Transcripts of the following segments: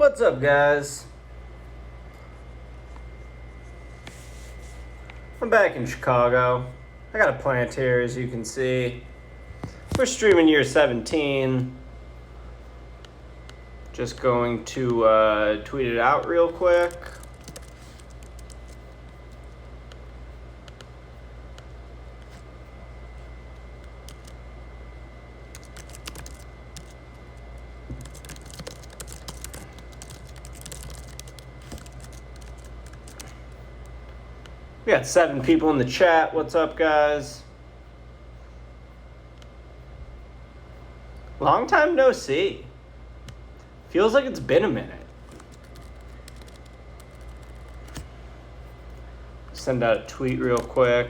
What's up, guys? I'm back in Chicago. I got a plant here, as you can see. We're streaming year 17. Just going to tweet it out real quick. We got 7 people in the chat. What's up, guys? Long time no see. Feels like it's been a minute. Send out a tweet real quick.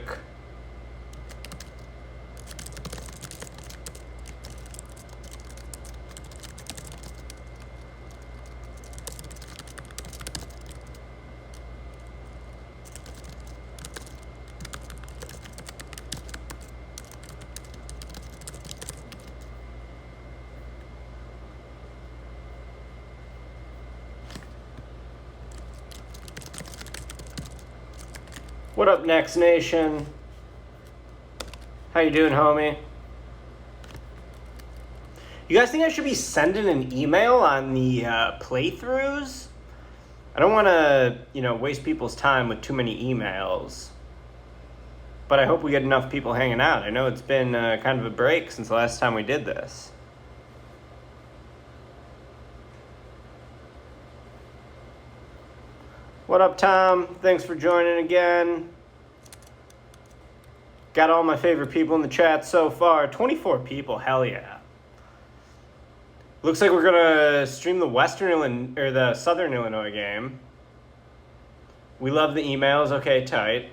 What up, Next Nation? How you doing, homie? You guys think I should be sending an email on the playthroughs? I don't want to, waste people's time with too many emails. But I hope we get enough people hanging out. I know it's been kind of a break since the last time we did this. What up, Tom? Thanks for joining again. Got all my favorite people in the chat so far. 24 people, hell yeah. Looks like we're gonna stream the Southern Illinois game. We love the emails. Okay, tight.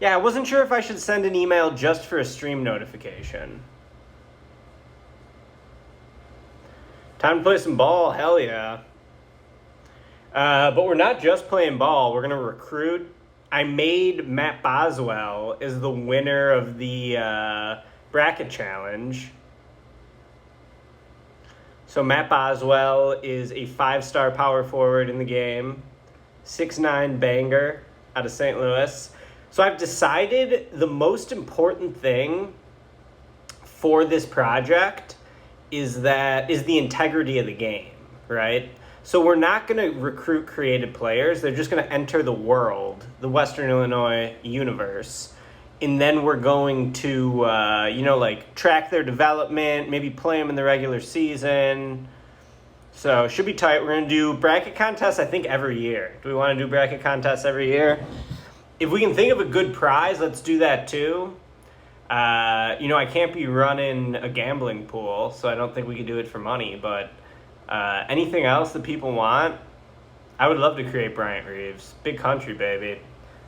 Yeah, I wasn't sure if I should send an email just for a stream notification. Time to play some ball, hell yeah. But we're not just playing ball. We're going to recruit. I made Matt Boswell as the winner of the bracket challenge. So Matt Boswell is a 5-star power forward in the game. 6'9" banger out of St. Louis. So I've decided the most important thing for this project is the integrity of the game, right? So we're not going to recruit creative players. They're just going to enter the world, the Western Illinois universe. And then we're going to, track their development, maybe play them in the regular season. So it should be tight. We're going to do bracket contests, I think, every year. Do we want to do bracket contests every year? If we can think of a good prize, let's do that too. I can't be running a gambling pool, so I don't think we could do it for money, but... anything else that people want? I would love to create Bryant Reeves. Big country, baby.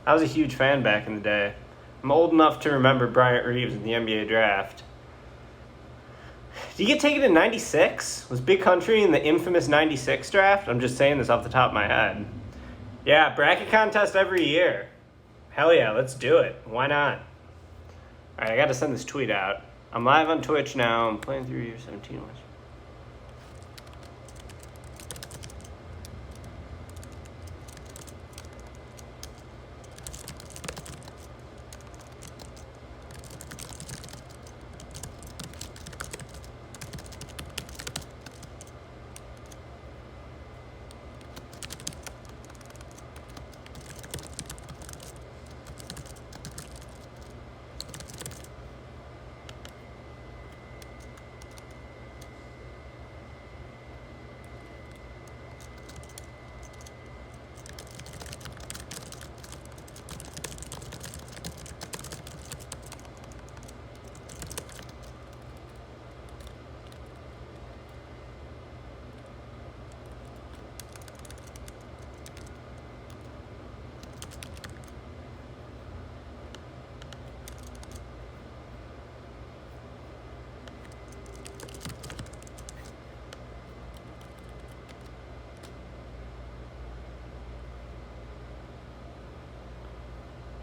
I was a huge fan back in the day. I'm old enough to remember Bryant Reeves in the NBA draft. Did he get taken in 96? Was Big Country in the infamous 96 draft? I'm just saying this off the top of my head. Yeah, bracket contest every year. Hell yeah, let's do it. Why not? Alright, I gotta send this tweet out. I'm live on Twitch now. I'm playing through year 17.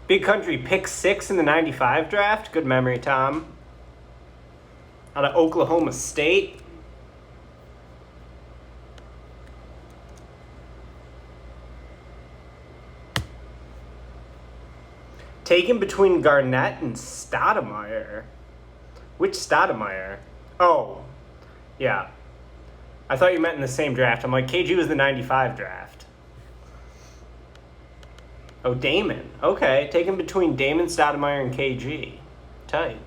Big Country, pick 6 in the 95 draft. Good memory, Tom. Out of Oklahoma State. Taken between Garnett and Stoudemire. Which Stoudemire? Oh, yeah. I thought you meant in the same draft. I'm like, KG was the 95 draft. Oh, Damon. Okay, taken between Damon, Stoudemire, and KG. Tight.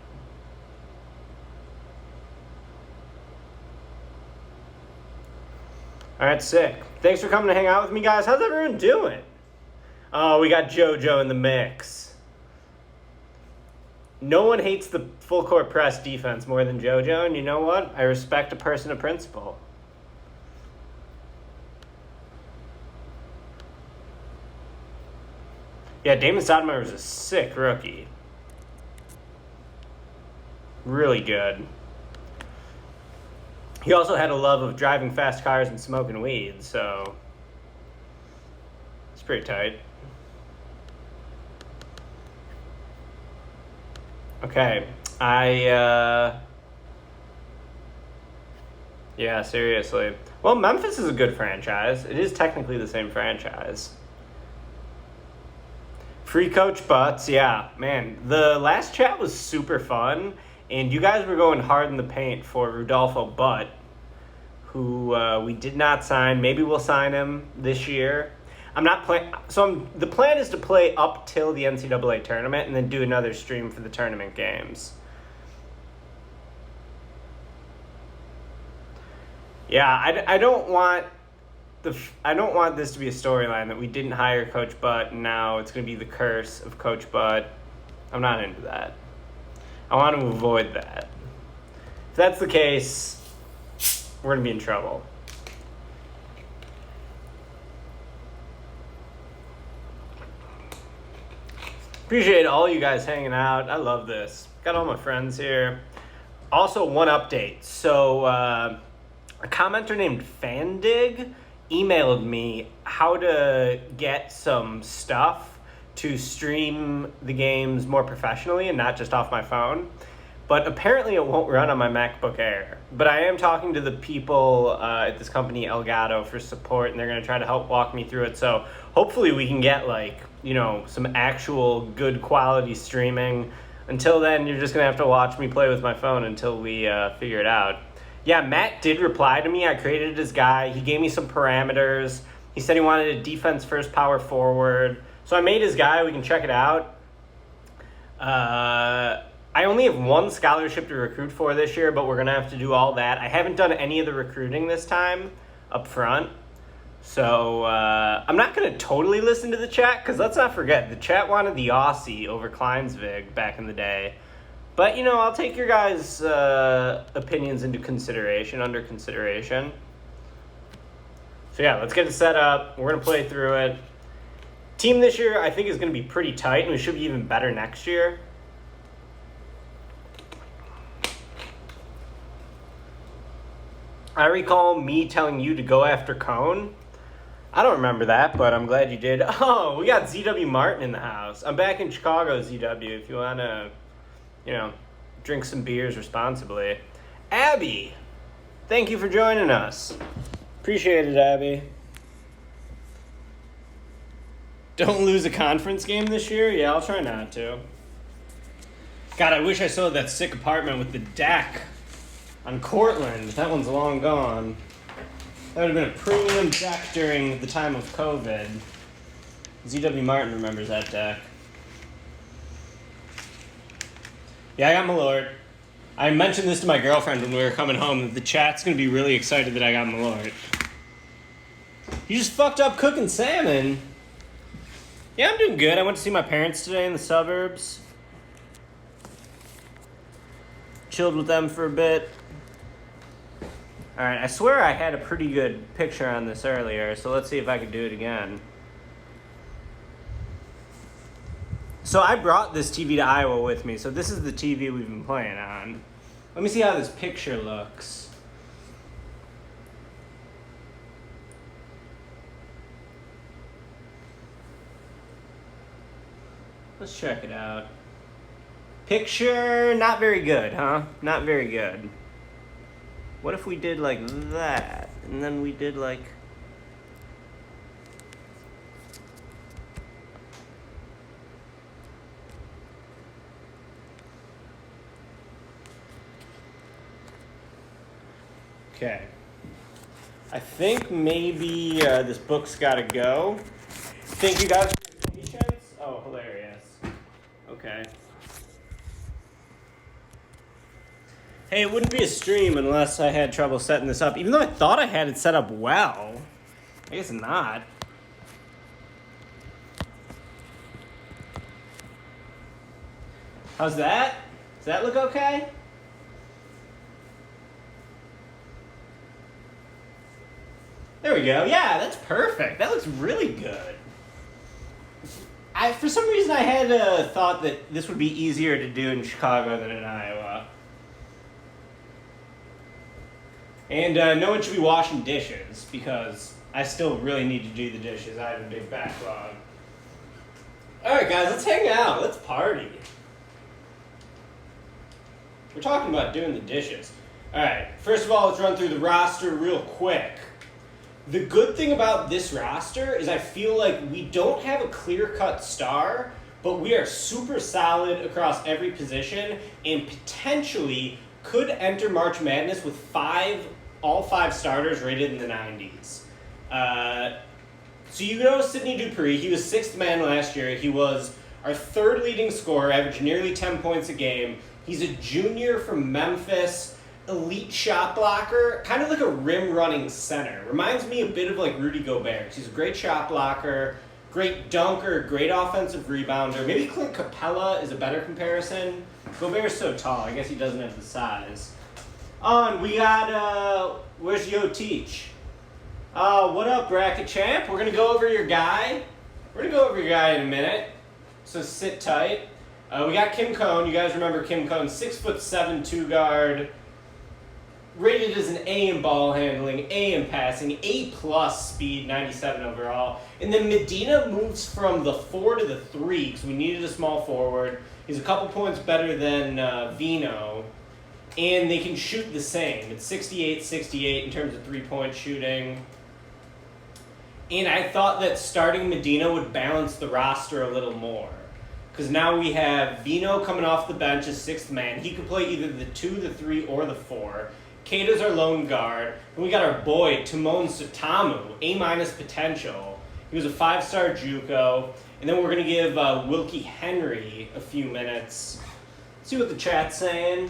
All right, sick. Thanks for coming to hang out with me, guys. How's everyone doing? Oh, we got JoJo in the mix. No one hates the full court press defense more than JoJo, and you know what? I respect a person of principle. Yeah, Damon Stoudemire was a sick rookie. Really good. He also had a love of driving fast cars and smoking weed, so it's pretty tight. Okay, yeah, seriously. Well, Memphis is a good franchise. It is technically the same franchise. Free Coach Butts, yeah, man. The last chat was super fun, and you guys were going hard in the paint for Rudolfo Butt, who we did not sign. Maybe we'll sign him this year. I'm not playing. So the plan is to play up till the NCAA tournament and then do another stream for the tournament games. Yeah, I don't want this to be a storyline that we didn't hire Coach Butt and now it's going to be the curse of Coach Butt. I'm not into that. I want to avoid that. If that's the case, we're going to be in trouble. Appreciate all you guys hanging out. I love this. Got all my friends here. Also, one update. So, a commenter named Vandy emailed me how to get some stuff to stream the games more professionally and not just off my phone. But apparently it won't run on my MacBook Air. But I am talking to the people at this company, Elgato, for support, and they're going to try to help walk me through it. So hopefully we can get, some actual good quality streaming. Until then, you're just going to have to watch me play with my phone until we figure it out. Yeah, Matt did reply to me. I created his guy. He gave me some parameters. He said he wanted a defense-first power forward. So I made his guy. We can check it out. I only have one scholarship to recruit for this year, but we're going to have to do all that. I haven't done any of the recruiting this time up front. So I'm not going to totally listen to the chat because let's not forget, the chat wanted the Aussie over Kleinsvig back in the day. But, I'll take your guys' opinions under consideration. So, yeah, let's get it set up. We're going to play through it. Team this year, I think, is going to be pretty tight, and we should be even better next year. I recall me telling you to go after Cone. I don't remember that, but I'm glad you did. Oh, we got ZW Martin in the house. I'm back in Chicago, ZW, if you want to, drink some beers responsibly. Abby, thank you for joining us. Appreciate it, Abby. Don't lose a conference game this year? Yeah, I'll try not to. God, I wish I sold that sick apartment with the deck on Cortland. That one's long gone. That would have been a premium deck during the time of COVID. ZW Martin remembers that deck. Yeah, I got Malort. I mentioned this to my girlfriend when we were coming home, that the chat's going to be really excited that I got Malort. You just fucked up cooking salmon. Yeah, I'm doing good. I went to see my parents today in the suburbs. Chilled with them for a bit. Alright, I swear I had a pretty good picture on this earlier, so let's see if I can do it again. So I brought this TV to Iowa with me, so this is the TV we've been playing on. Let me see how this picture looks. Let's check it out. Picture, not very good, huh? Not very good. What if we did like that, and then we did like... Okay. I think maybe this book's got to go. Thank you guys for your patience. Oh, hilarious. Okay. Hey, it wouldn't be a stream unless I had trouble setting this up. Even though I thought I had it set up well. I guess not. How's that? Does that look okay? There we go. Yeah, that's perfect. That looks really good. For some reason, I had thought that this would be easier to do in Chicago than in Iowa. And no one should be washing dishes because I still really need to do the dishes. I have a big backlog. All right, guys, let's hang out. Let's party. We're talking about doing the dishes. All right, first of all, let's run through the roster real quick. The good thing about this roster is I feel like we don't have a clear-cut star, but we are super solid across every position and potentially could enter March Madness with all five starters rated in the 90s. So you know Sidney Dupree, he was sixth man last year. He was our third leading scorer, averaged nearly 10 points a game. He's a junior from Memphis, elite shot blocker, kind of like a rim-running center. Reminds me a bit of like Rudy Gobert. He's a great shot blocker, great dunker, great offensive rebounder. Maybe Clint Capella is a better comparison. Gobert's so tall, I guess he doesn't have the size. And we got, where's Yo Teach? What up, Bracket Champ? We're going to go over your guy. We're going to go over your guy in a minute, so sit tight. We got Kim Cone. You guys remember Kim Cone, 6'7", 2 guard, rated as an A in ball handling, A in passing, A+ speed, 97 overall. And then Medina moves from the 4 to the 3 because we needed a small forward. He's a couple points better than Vino. And they can shoot the same. It's 68-68 in terms of three-point shooting. And I thought that starting Medina would balance the roster a little more. Because now we have Vino coming off the bench as sixth man. He could play either the 2, the 3, or the 4. Keita's our lone guard. And we got our boy, Timon Satamu, A- potential. He was a 5-star JUCO. And then we're going to give Wilkie Henry a few minutes. Let's see what the chat's saying.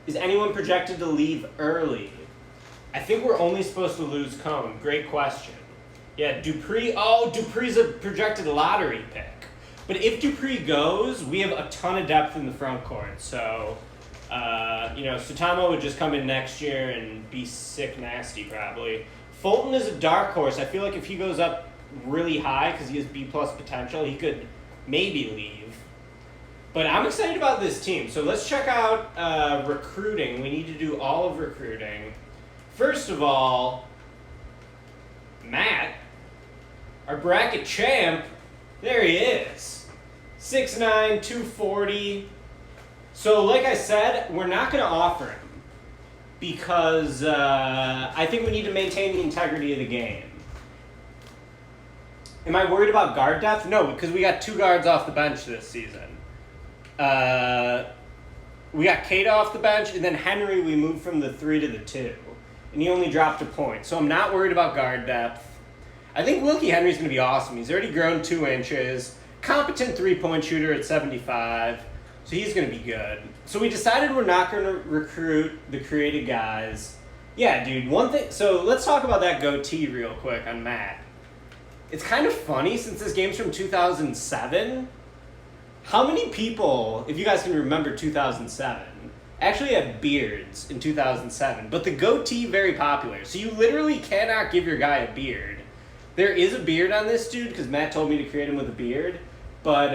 Is anyone projected to leave early? I think we're only supposed to lose Cone. Great question. Yeah, Dupree. Oh, Dupree's a projected lottery pick. But if Dupree goes, we have a ton of depth in the front court. So, Sutamo would just come in next year and be sick nasty probably. Fulton is a dark horse. I feel like if he goes up really high because he has B+ potential, he could maybe leave. But I'm excited about this team. So let's check out recruiting. We need to do all of recruiting. First of all, Matt, our bracket champ, there he is. 6'9", 240. So like I said, we're not going to offer him because I think we need to maintain the integrity of the game. Am I worried about guard depth? No, because we got 2 guards off the bench this season. We got Keita off the bench, and then Henry we moved from the 3 to the 2. And he only dropped a point. So I'm not worried about guard depth. I think Wilkie Henry's going to be awesome. He's already grown 2 inches. Competent 3-point shooter at 75. So he's going to be good. So we decided we're not going to recruit the creative guys. Yeah, dude, one thing. So let's talk about that goatee real quick on Matt. It's kind of funny since this game's from 2007. How many people, if you guys can remember 2007, actually had beards in 2007? But the goatee, very popular. So you literally cannot give your guy a beard. There is a beard on this dude because Matt told me to create him with a beard. But,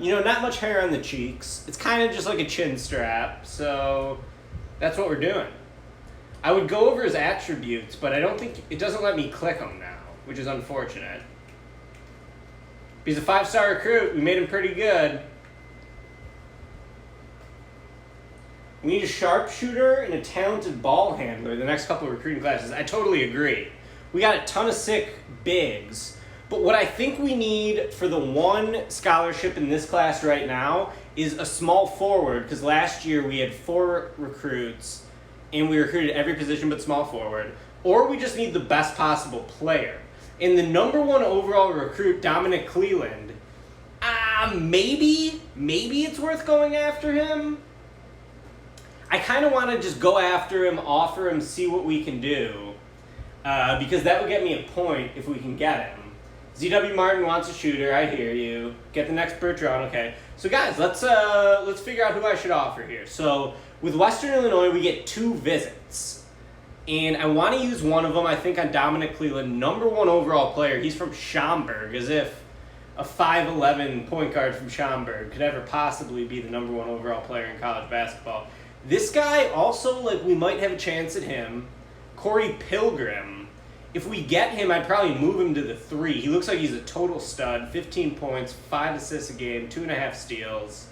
not much hair on the cheeks. It's kind of just like a chin strap. So that's what we're doing. I would go over his attributes, but I don't think, it doesn't let me click them now, which is unfortunate. He's a 5-star recruit. We made him pretty good. We need a sharpshooter and a talented ball handler the next couple of recruiting classes. I totally agree. We got a ton of sick bigs. But what I think we need for the one scholarship in this class right now is a small forward, because last year we had 4 recruits and we recruited every position but small forward, or we just need the best possible player. And the number 1 overall recruit, Dominic Cleland, maybe it's worth going after him. I kind of want to just go after him, offer him, see what we can do, because that would get me a point if we can get him. ZW Martin wants a shooter. I hear you. Get the next Bertrand. Okay. So guys, let's figure out who I should offer here. So with Western Illinois, we get 2 visits, and I want to use one of them. I think on Dominic Cleland, number 1 overall player. He's from Schaumburg, as if a 5'11" point guard from Schaumburg could ever possibly be the number 1 overall player in college basketball. This guy also, like, we might have a chance at him. Corey Pilgrim. If we get him, I'd probably move him to the 3. He looks like he's a total stud. 15 points, 5 assists a game, 2.5 steals.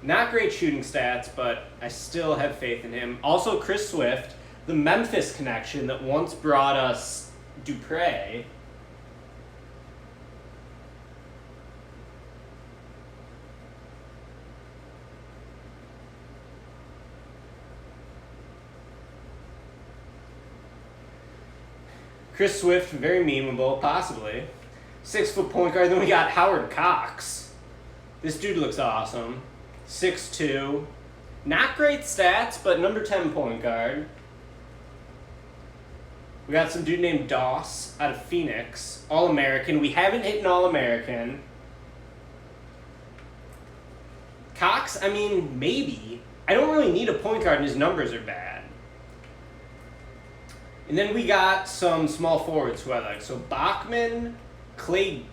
Not great shooting stats, but I still have faith in him. Also, Chris Swift, the Memphis connection that once brought us Dupre. Chris Swift, very memeable, possibly. 6-foot point guard. Then we got Howard Cox. This dude looks awesome. 6'2". Not great stats, but number 10 point guard. We got some dude named Doss out of Phoenix. All-American. We haven't hit an All-American. Cox, I mean, maybe. I don't really need a point guard, and his numbers are bad. And then we got some small forwards who I like. So Bachman, Clay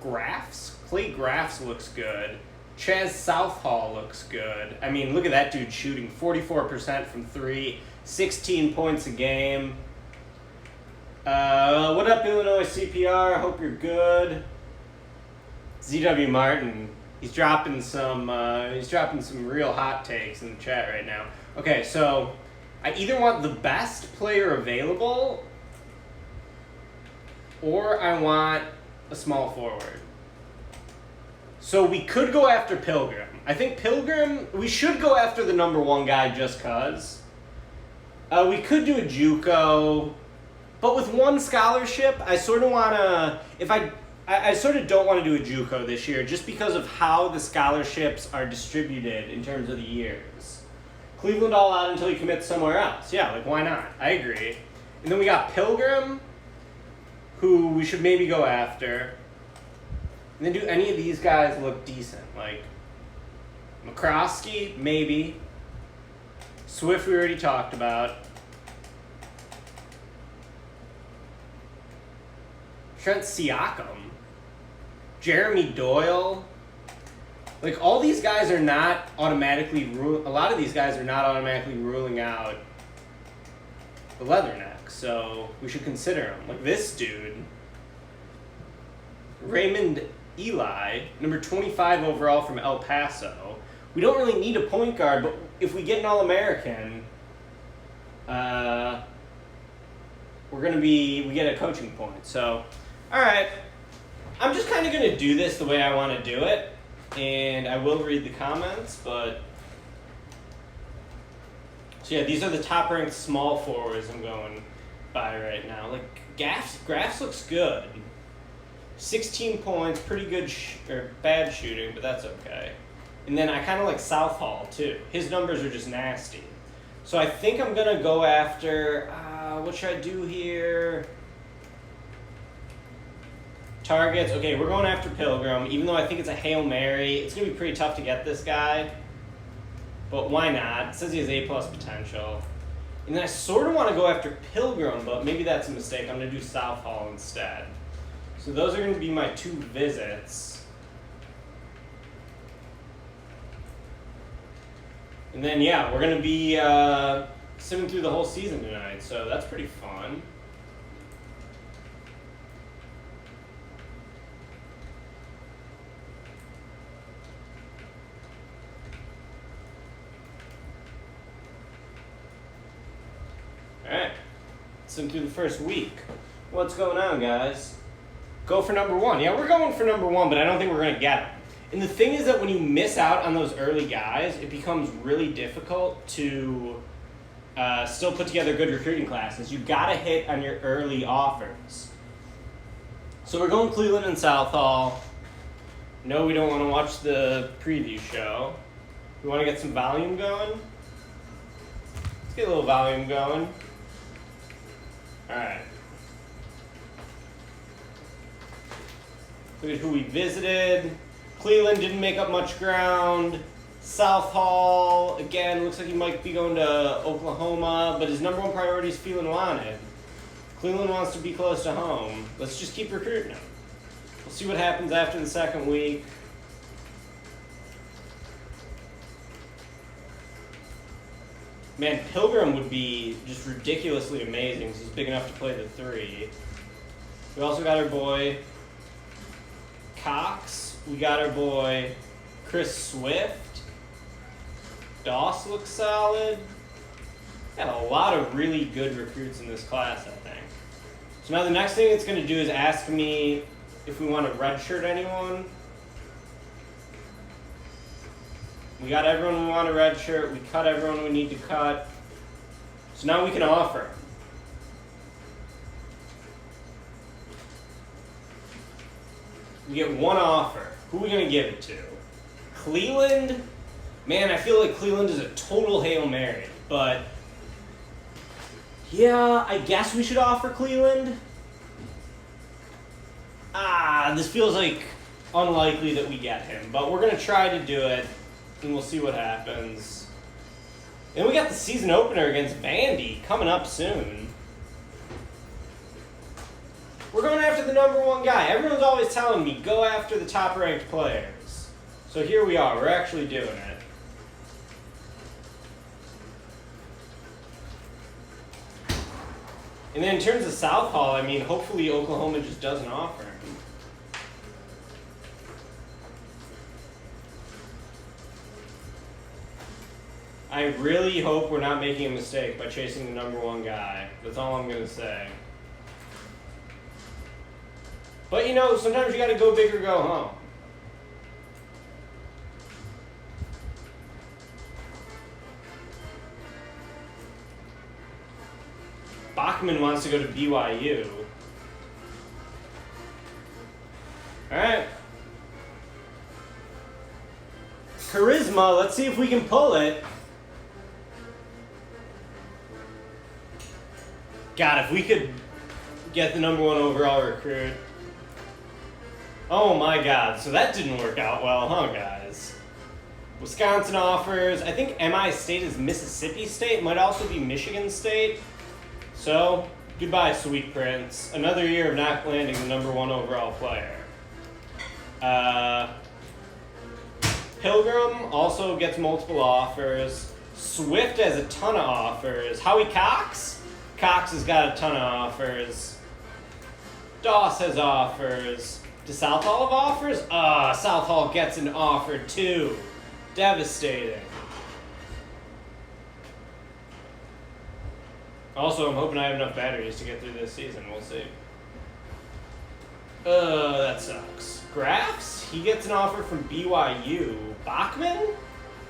Graffs. Clay Graffs looks good. Chaz Southall looks good. I mean, look at that dude shooting 44% from 3, 16 points a game. What up, Illinois CPR? Hope you're good. ZW Martin. He's dropping some real hot takes in the chat right now. Okay, so I either want the best player available or I want a small forward. So we could go after Pilgrim. I think Pilgrim, we should go after the number 1 guy just cause. We could do a JUCO, but with 1 scholarship, I sort of want to, I sort of don't want to do a JUCO this year just because of how the scholarships are distributed in terms of the years. Cleveland all out until he commits somewhere else. Yeah, like, why not? I agree. And then we got Pilgrim, who we should maybe go after. And then do any of these guys look decent? Like, McCroskey, maybe. Swift, we already talked about. Trent Siakam. Jeremy Doyle. Like, all these guys are not automatically a lot of these guys are not automatically ruling out the Leatherneck, so we should consider them. Like this dude, Raymond Eli, number 25 overall from El Paso. We don't really need a point guard, but if we get an All-American, we get a coaching point. So, all right, I'm just kind of going to do this the way I want to do it. And I will read the comments, but so yeah, these are the top ranked small forwards I'm going by right now. Like Graffs looks good. 16 points, pretty good or bad shooting, but that's okay. And then I kind of like Southall too. His numbers are just nasty. So I think I'm gonna go after. What should I do here? Targets. Okay, we're going after Pilgrim, even though I think it's a Hail Mary. It's going to be pretty tough to get this guy, but why not? It says he has A+ potential. And then I sort of want to go after Pilgrim, but maybe that's a mistake. I'm going to do Southall instead. So those are going to be my 2 visits. And then, yeah, we're going to be simming through the whole season tonight, so that's pretty fun. Alright, sim through the first week. What's going on, guys? Go for number 1. Yeah, we're going for number 1, but I don't think we're going to get him. And the thing is that when you miss out on those early guys, it becomes really difficult to still put together good recruiting classes. You got to hit on your early offers. So we're going Cleveland and Southall. No, we don't want to watch the preview show. We want to get some volume going. Let's get a little volume going. All right. Look at who we visited. Cleveland didn't make up much ground. Southall, again, looks like he might be going to Oklahoma, but his number one priority is feeling wanted. Cleveland wants to be close to home. Let's just keep recruiting him. We'll see what happens after the second week. Man, Pilgrim would be just ridiculously amazing because he's big enough to play the 3. We also got our boy Cox. We got our boy Chris Swift. Doss looks solid. Got a lot of really good recruits in this class, I think. So now the next thing it's going to do is ask me if we want to redshirt anyone. We got everyone we want to redshirt. We cut everyone we need to cut. So now we can offer. We get one offer. Who are we going to give it to? Cleveland? Man, I feel like Cleveland is a total Hail Mary, but yeah, I guess we should offer Cleveland. This feels like unlikely that we get him, but we're going to try to do it, and we'll see what happens. And we got the season opener against Vandy coming up soon. We're going after the number one guy. Everyone's always telling me, go after the top-ranked players. So here we are. We're actually doing it. And then in terms of Southall, I mean, hopefully Oklahoma just doesn't offer him. I really hope we're not making a mistake by chasing the number one guy. That's all I'm going to say. But, you know, sometimes you got to go big or go home. Bachman wants to go to BYU. All right. Charisma, let's see if we can pull it. God, if we could get the number one overall recruit. Oh my God, so that didn't work out well, huh, guys? Wisconsin offers. I think MI State is Mississippi State. Might also be Michigan State. So, goodbye, Sweet Prince. Another year of not landing the number one overall player. Pilgrim also gets multiple offers. Swift has a ton of offers. Howie Cox? Cox has got a ton of offers. Doss has offers. Does Southall have offers? Southall gets an offer too. Devastating. Also, I'm hoping I have enough batteries to get through this season. We'll see. That sucks. Graphs? He gets an offer from BYU. Bachman?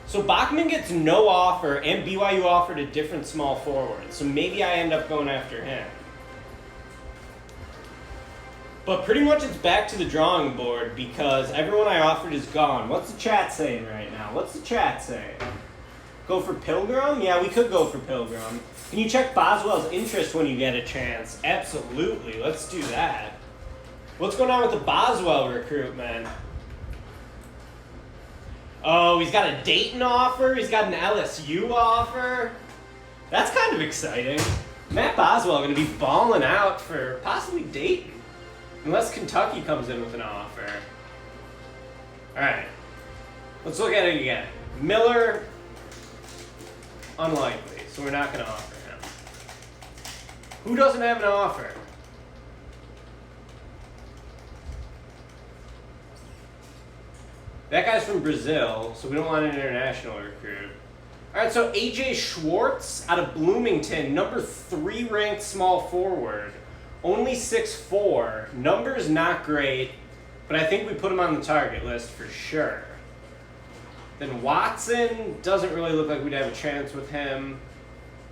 So Bachman gets no offer, and BYU offered a different small forward. So maybe I end up going after him. But pretty much it's back to the drawing board because everyone I offered is gone. What's the chat saying right now? What's the chat saying? Go for Pilgrim? Yeah, we could go for Pilgrim. Can you check Boswell's interest when you get a chance? Absolutely. Let's do that. What's going on with the Boswell recruitment? Oh, he's got a Dayton offer. He's got an LSU offer. That's kind of exciting. Matt Boswell going to be balling out for possibly Dayton. Unless Kentucky comes in with an offer. All right. Let's look at it again. Miller, unlikely. So we're not going to offer him. Who doesn't have an offer? That guy's from Brazil, so we don't want an international recruit. All right, so AJ Schwartz out of Bloomington, number 3 ranked small forward. Only 6'4". Numbers not great. But I think we put him on the target list for sure. Then Watson, doesn't really look like we'd have a chance with him.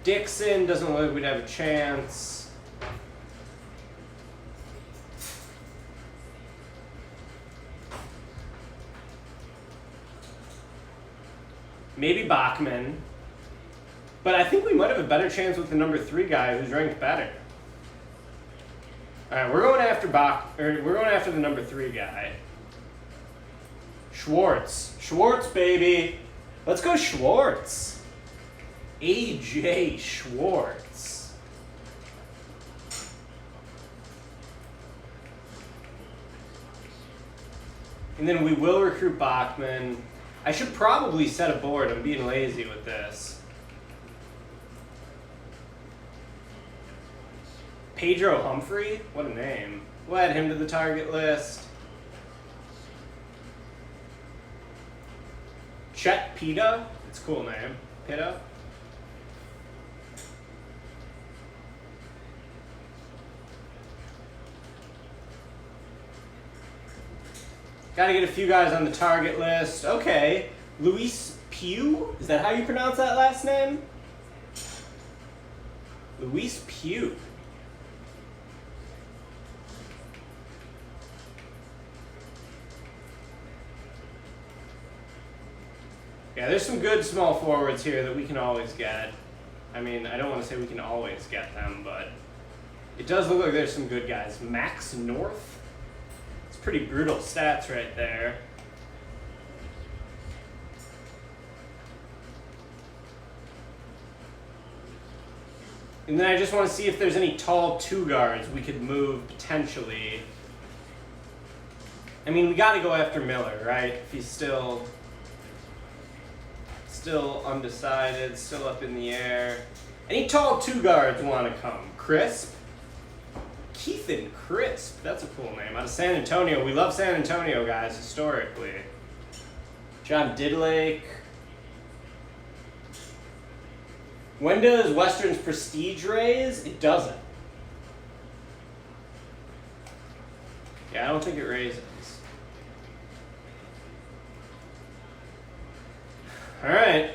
Dixon, doesn't look like we'd have a chance. Maybe Bachman. But I think we might have a better chance with the number 3 guy who's ranked better. All right, we're going after we're going after the number 3 guy. Schwartz. Schwartz, baby. Let's go Schwartz. AJ Schwartz. And then we will recruit Bachman. I should probably set a board. I'm being lazy with this. Pedro Humphrey? What a name. We'll add him to the target list. Chet Pita? It's a cool name. Pita? Gotta get a few guys on the target list. Okay. Luis Pugh? Is that how you pronounce that last name? Luis Pugh. Yeah, there's some good small forwards here that we can always get. I mean, I don't want to say we can always get them, but it does look like there's some good guys. Max North? It's pretty brutal stats right there. And then I just want to see if there's any tall 2 guards we could move potentially. I mean, we got to go after Miller, right? If he's still undecided, still up in the air. Any tall 2 guards want to come? Crisp? Keithan Crisp. That's a cool name. Out of San Antonio. We love San Antonio guys historically. John Didlake. When does Western's prestige raise? It doesn't. Yeah, I don't think it raises. All right.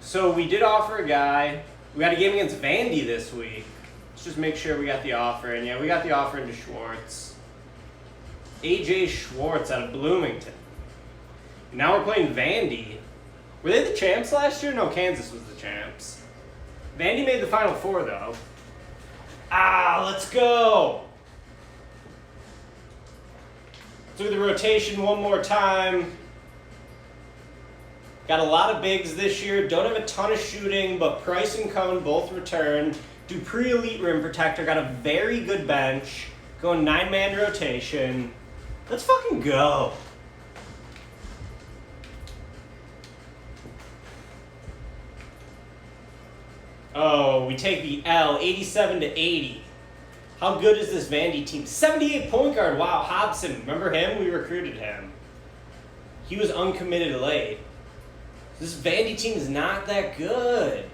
So we did offer a guy. We got a game against Vandy this week. Let's just make sure we got the offer. And yeah, we got the offer into Schwartz. AJ Schwartz out of Bloomington. Now we're playing Vandy. Were they the champs last year? No, Kansas was the champs. Vandy made the Final Four, though. Ah, let's go. Do the rotation one more time. Got a lot of bigs this year. Don't have a ton of shooting, but Price and Cone both returned. Dupree Elite Rim Protector. Got a very good bench. Going 9-man rotation. Let's fucking go. Oh, we take the L, 87-80. How good is this Vandy team? 78 point guard. Wow, Hobson. Remember him? We recruited him. He was uncommitted late. This Vandy team is not that good.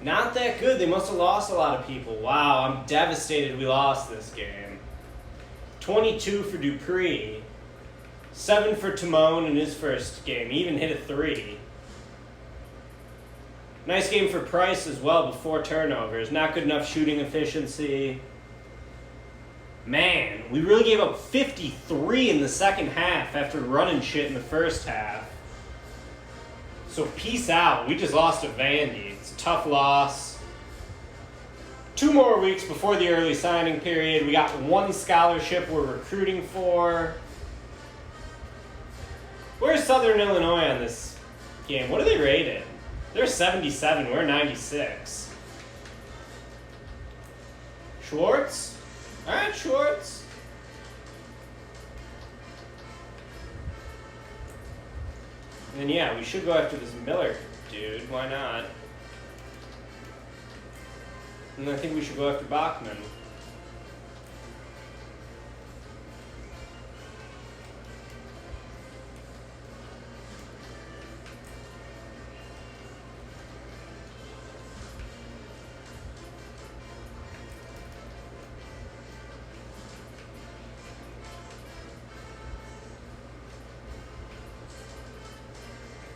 Not that good. They must have lost a lot of people. Wow, I'm devastated we lost this game. 22 for Dupree. 7 for Timon in his first game. He even hit a 3. Nice game for Price as well, but 4 turnovers. Not good enough shooting efficiency. Man, we really gave up 53 in the second half after running shit in the first half. So peace out. We just lost to Vandy. It's a tough loss. 2 more weeks before the early signing period. We got 1 scholarship we're recruiting for. Where's Southern Illinois on this game? What are they rated? They're 77. We're 96. Schwartz? All right, Schwartz. And then, yeah, we should go after this Miller dude. Why not? And I think we should go after Bachman.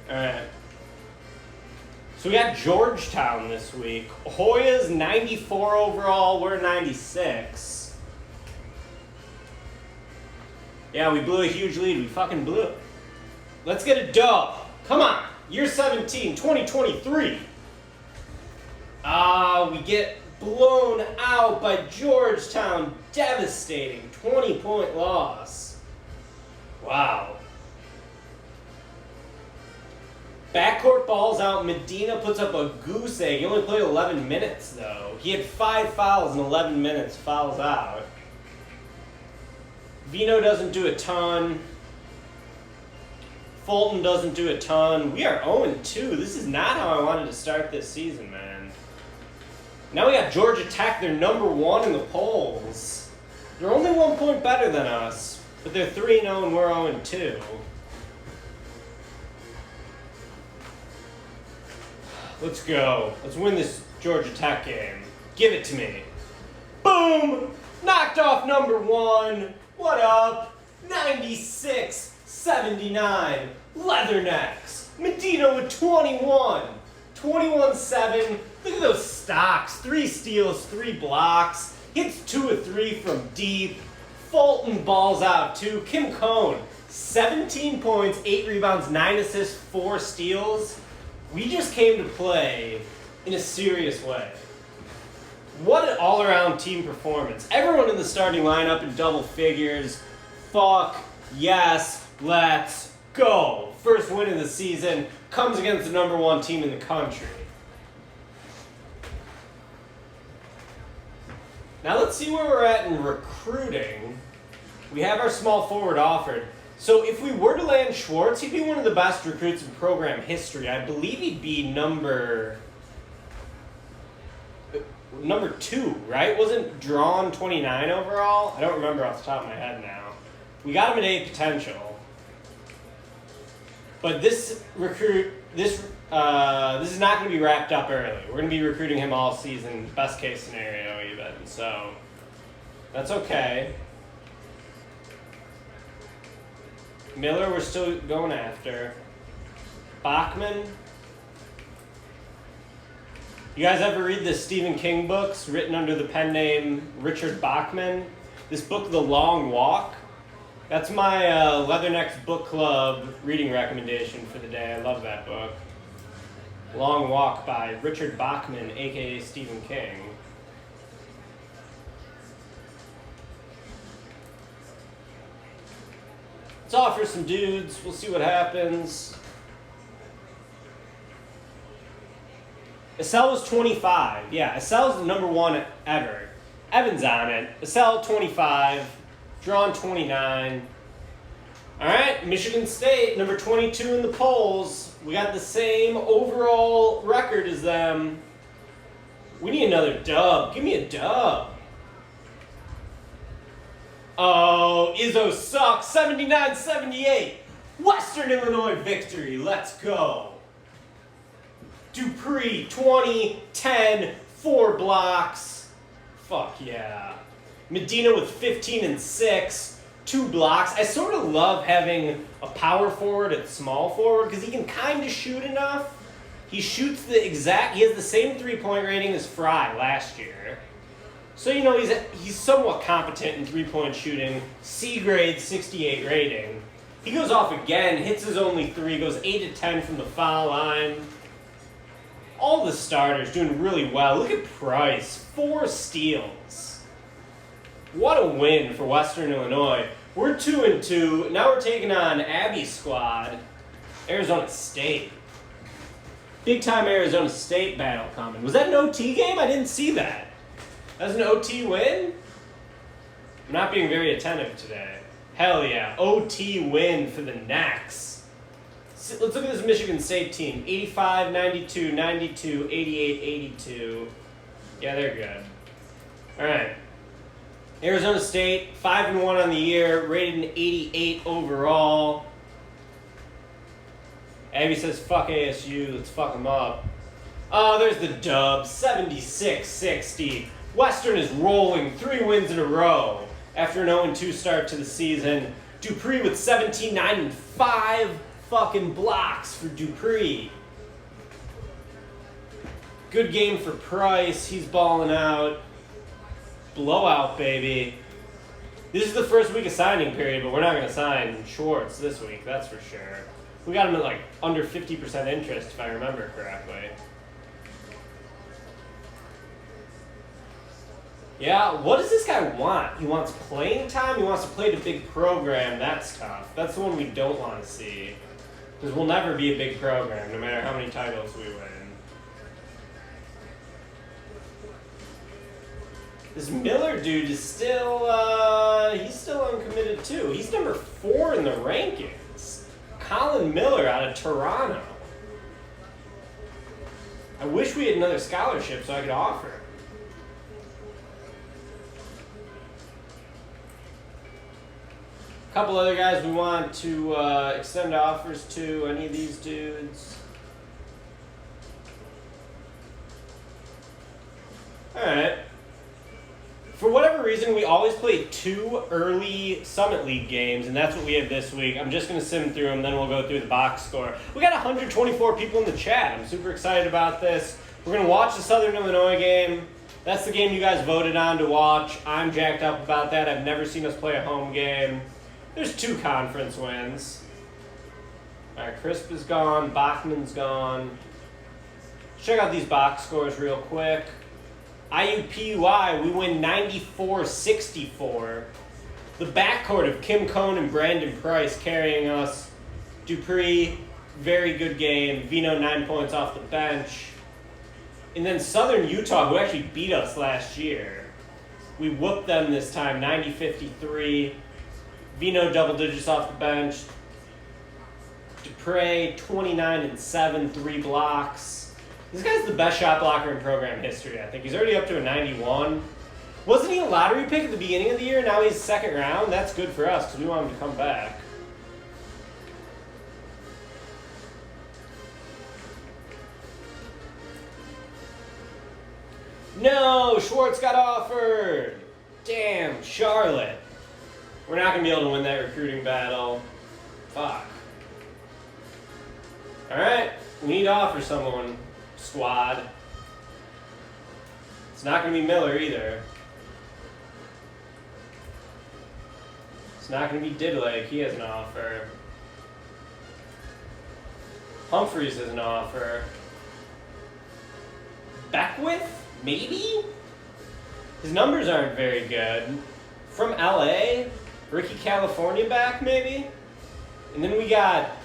All right. So we got Georgetown this week. Hoya's 94 overall. We're 96. Yeah, we blew a huge lead. We fucking blew it. Let's get a dub. Come on. Year 17, 2023. We get blown out by Georgetown. Devastating. 20-point loss. Wow. Backcourt balls out. Medina puts up a goose egg. He only played 11 minutes, though. He had 5 fouls in 11 minutes. Fouls out. Vino doesn't do a ton. Fulton doesn't do a ton. We are 0-2. This is not how I wanted to start this season, man. Now we got Georgia Tech. They're number 1 in the polls. They're only 1 point better than us, but they're 3-0 and we're 0-2. Let's go. Let's win this Georgia Tech game. Give it to me. Boom! Knocked off number 1. What up? 96-79. Leathernecks. Medina with 21. 21-7. Look at those stocks. 3 steals, 3 blocks. Hits 2 of 3 from deep. Fulton balls out 2. Kim Cone, 17 points, 8 rebounds, 9 assists, 4 steals. We just came to play in a serious way. What an all-around team performance. Everyone in the starting lineup in double figures. Fuck yes, let's go. First win of the season comes against the number 1 team in the country. Now let's see where we're at in recruiting. We have our small forward offered. So if we were to land Schwartz, he'd be one of the best recruits in program history. I believe he'd be number 2, right? Wasn't Drawn 29 overall? I don't remember off the top of my head now. We got him at A potential. But this recruit, this is not going to be wrapped up early. We're going to be recruiting him all season, best case scenario even. So that's okay. Miller, we're still going after. Bachman. You guys ever read the Stephen King books written under the pen name Richard Bachman? This book, The Long Walk. That's my Leathernecks Book Club reading recommendation for the day. I love that book. Long Walk by Richard Bachman, a.k.a. Stephen King. Let's offer some dudes. We'll see what happens. Essel was 25. Yeah, Essel's the number 1 ever. Evan's on it. Essel 25. Drawn 29. All right, Michigan State, number 22 in the polls. We got the same overall record as them. We need another dub. Give me a dub. Oh, Izzo sucks. 79-78. Western Illinois victory. Let's go. Dupree, 20, 10, 4 blocks. Fuck yeah. Medina with 15 and 6, 2 blocks. I sort of love having a power forward at small forward because he can kind of shoot enough. He shoots he has the same 3-point rating as Fry last year. So, you know, he's somewhat competent in 3-point shooting. C grade, 68 rating. He goes off again, hits his only 3, goes 8 of 10 from the foul line. All the starters doing really well. Look at Price, 4 steals. What a win for Western Illinois. We're 2-2. Now we're taking on Abby's squad, Arizona State. Big time Arizona State battle coming. Was that an OT game? I didn't see that. That was an OT win? I'm not being very attentive today. Hell yeah. OT win for the Necks. Let's look at this Michigan State team. 85, 92, 92, 88, 82. Yeah, they're good. All right. Arizona State, 5-1 on the year, rated an 88 overall. Abby says, fuck ASU, let's fuck them up. Oh, there's the dub, 76-60. Western is rolling, 3 wins in a row after an 0-2 start to the season. Dupree with 17, 9, and 5. fucking blocks for Dupree. Good game for Price. He's balling out. Blowout, baby. This is the first week of signing period, but we're not going to sign Schwartz this week, that's for sure. We got him at like under 50% interest, if I remember correctly. Yeah, what does this guy want? He wants playing time? He wants to play the big program. That's tough. That's the one we don't want to see. Because we'll never be a big program, no matter how many titles we win. This Miller dude is still, he's still uncommitted too. He's number 4 in the rankings. Colin Miller out of Toronto. I wish we had another scholarship so I could offer. A couple other guys we want to extend offers to. Any of these dudes? Alright. For whatever reason, we always play 2 early Summit League games, and that's what we have this week. I'm just going to sim through them, then we'll go through the box score. We got 124 people in the chat. I'm super excited about this. We're going to watch the Southern Illinois game. That's the game you guys voted on to watch. I'm jacked up about that. I've never seen us play a home game. There's 2 conference wins. All right, Crisp is gone. Bachman's gone. Check out these box scores real quick. IUPUI, we win 94-64. The backcourt of Kim Cohn and Brandon Price carrying us. Dupree, very good game. Vino, 9 points off the bench. And then Southern Utah, who actually beat us last year. We whooped them this time, 90-53. Vino, double digits off the bench. Dupre, 29-7, 3 blocks. This guy's the best shot blocker in program history, I think. He's already up to a 91. Wasn't he a lottery pick at the beginning of the year? Now he's second round? That's good for us because we want him to come back. No, Schwartz got offered. Damn, Charlotte. We're not going to be able to win that recruiting battle. Fuck. All right, we need to offer someone. Squad. It's not going to be Miller either. It's not going to be Didlake. He has an offer. Humphreys has an offer. Beckwith? Maybe? His numbers aren't very good. From LA? Ricky California back, maybe? And then we got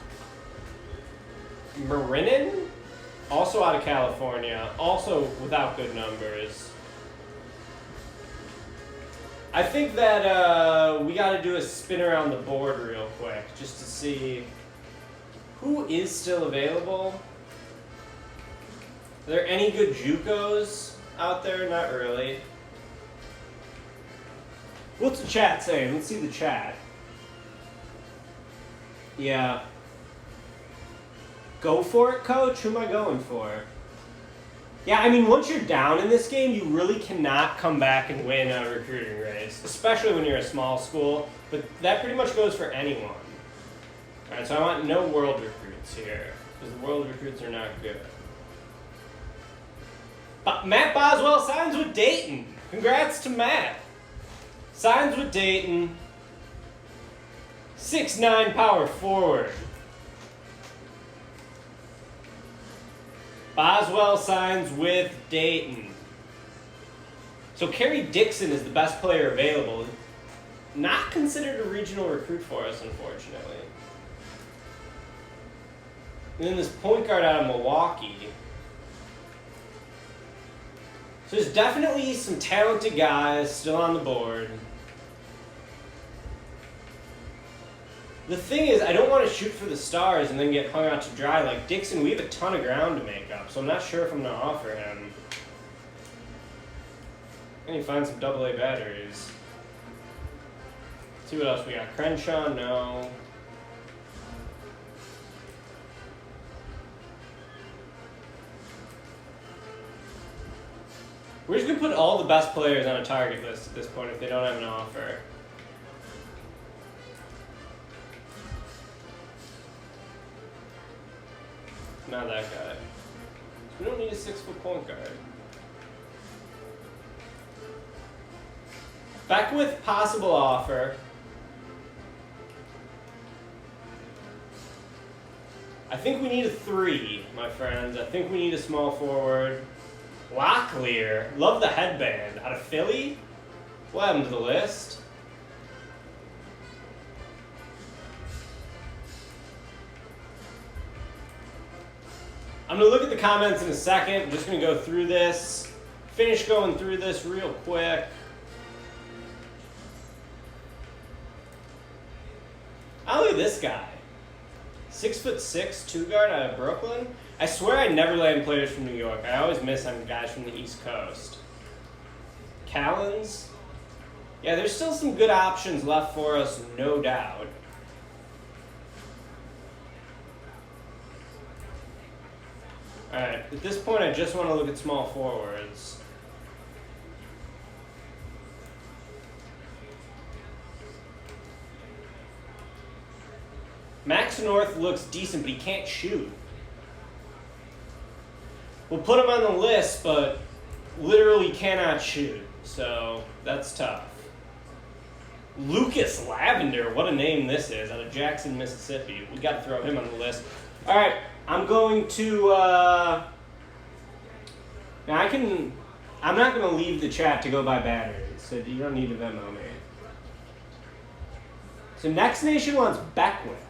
Marinin? Also out of California, also without good numbers. I think that we got to do a spin around the board real quick just to see who is still available. Are there any good JUCOs out there? Not really. What's the chat saying? Let's see the chat. Yeah. Go for it, coach? Who am I going for? Yeah, I mean, once you're down in this game, you really cannot come back and win a recruiting race, especially when you're a small school, but that pretty much goes for anyone. All right, so I want no world recruits here, because the world recruits are not good. But Matt Boswell signs with Dayton. Congrats to Matt. Signs with Dayton. 6'9" power forward. Boswell signs with Dayton. So Kerry Dixon is the best player available. Not considered a regional recruit for us, unfortunately. And then this point guard out of Milwaukee. So there's definitely some talented guys still on the board. The thing is, I don't want to shoot for the stars and then get hung out to dry like Dixon. We have a ton of ground to make up, so I'm not sure if I'm going to offer him. I need to find some AA batteries. See what else we got. Crenshaw, no. We're just going to put all the best players on a target list at this point if they don't have an offer. Not that guy. We don't need a 6-foot point guard. Beckwith, possible offer. I think we need a 3, my friends. I think we need a small forward. Locklear. Love the headband. Out of Philly? What happened to the list? I'm going to look at the comments in a second. I'm just going to go through this. Finish going through this real quick. Oh, look at this guy. 6'6", 2 guard out of Brooklyn. I swear I never land players from New York. I always miss on guys from the East Coast. Callens. Yeah, there's still some good options left for us, no doubt. Alright, at this point I just want to look at small forwards. Max North looks decent, but he can't shoot. We'll put him on the list, but literally cannot shoot, so that's tough. Lucas Lavender, what a name this is, out of Jackson, Mississippi. We got to throw him on the list. All right, I'm going to. Now I'm not going to leave the chat to go buy batteries, so you don't need to Venmo me. So Next Nation wants Beckwith.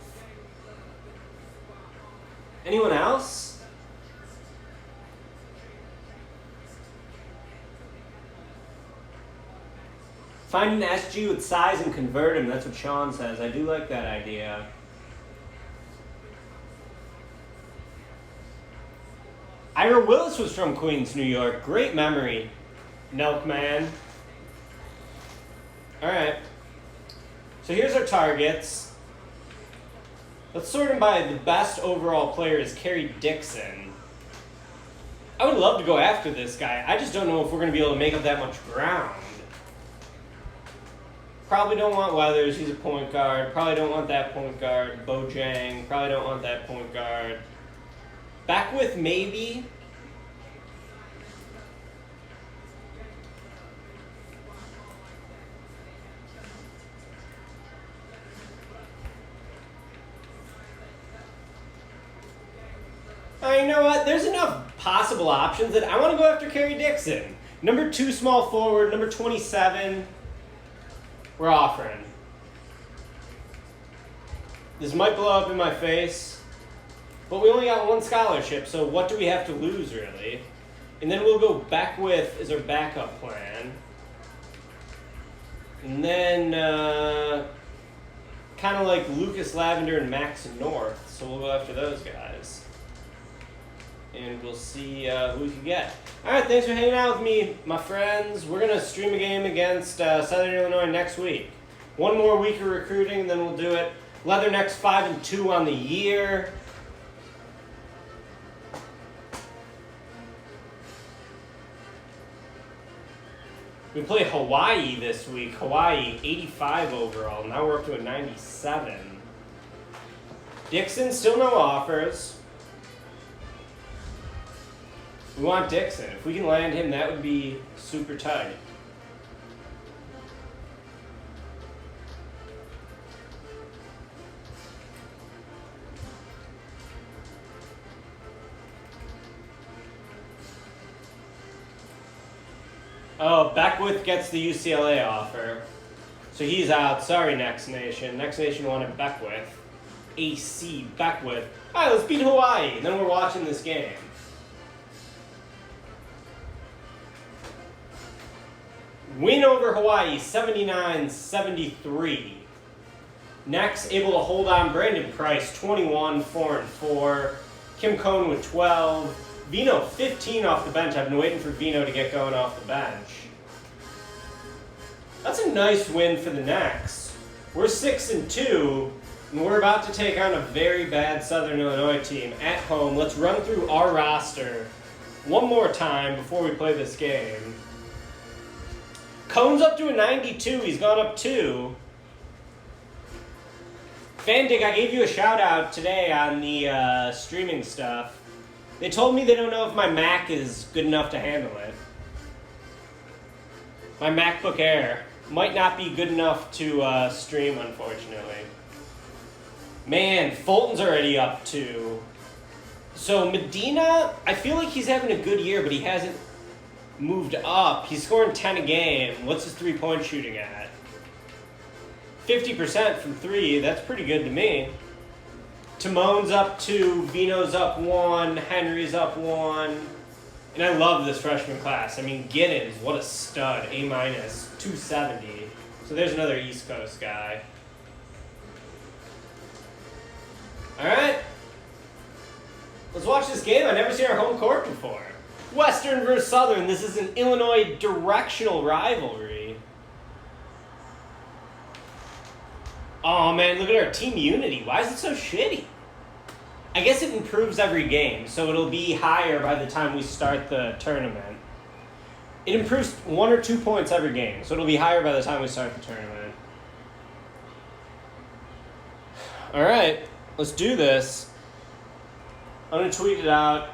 Anyone else? Find an SG with size and convert him. That's what Sean says. I do like that idea. Ira Willis was from Queens, New York. Great memory, Nelkman. All right. So here's our targets. Let's sort them by the best overall player is Kerry Dixon. I would love to go after this guy. I just don't know if we're going to be able to make up that much ground. Probably don't want Weathers. He's a point guard. Probably don't want that point guard. Bojang. Probably don't want that point guard. Beckwith, maybe. You know what? There's enough possible options that I want to go after Kerry Dixon. Number 2 small forward, number 27. We're offering. This might blow up in my face, but we only got 1 scholarship, so what do we have to lose, really? And then we'll go Beckwith as our backup plan. And then kind of like Lucas Lavender and Max North, so we'll go after those guys. And we'll see who we can get. All right, thanks for hanging out with me, my friends. We're going to stream a game against Southern Illinois next week. 1 more week of recruiting, and then we'll do it. Leathernecks 5-2 on the year. We play Hawaii this week. Hawaii, 85 overall. Now we're up to a 97. Dixon, still no offers. We want Dixon. If we can land him, that would be super tight. Oh, Beckwith gets the UCLA offer. So he's out. Sorry, Next Nation. Next Nation wanted Beckwith. AC Beckwith. All right, let's beat Hawaii. And then we're watching this game. Win over Hawaii, 79-73. Next, able to hold on, Brandon Price, 21, 4-4. Kim Cohn with 12. Vino, 15 off the bench. I've been waiting for Vino to get going off the bench. That's a nice win for the Necks. We're 6-2, and we're about to take on a very bad Southern Illinois team at home. Let's run through our roster one more time before we play this game. Cohn's up to a 92. He's gone up 2. Vandy, I gave you a shout out today on the streaming stuff. They told me they don't know if my Mac is good enough to handle it. My MacBook Air might not be good enough to stream, unfortunately. Man, Fulton's already up too. So Medina, I feel like he's having a good year, but he hasn't moved up. He's scoring 10 a game. What's his three-point shooting at? 50% from three. That's pretty good to me. Timon's up 2, Vino's up 1, Henry's up 1. And I love this freshman class. I mean, Giddens, what a stud. A-, 270. So there's another East Coast guy. All right. Let's watch this game. I've never seen our home court before. Western versus Southern. This is an Illinois directional rivalry. Oh, man, look at our team unity. Why is it so shitty? I guess it improves every game, so it'll be higher by the time we start the tournament. It improves 1 or 2 points every game, so it'll be higher by the time we start the tournament. All right, let's do this. I'm going to tweet it out.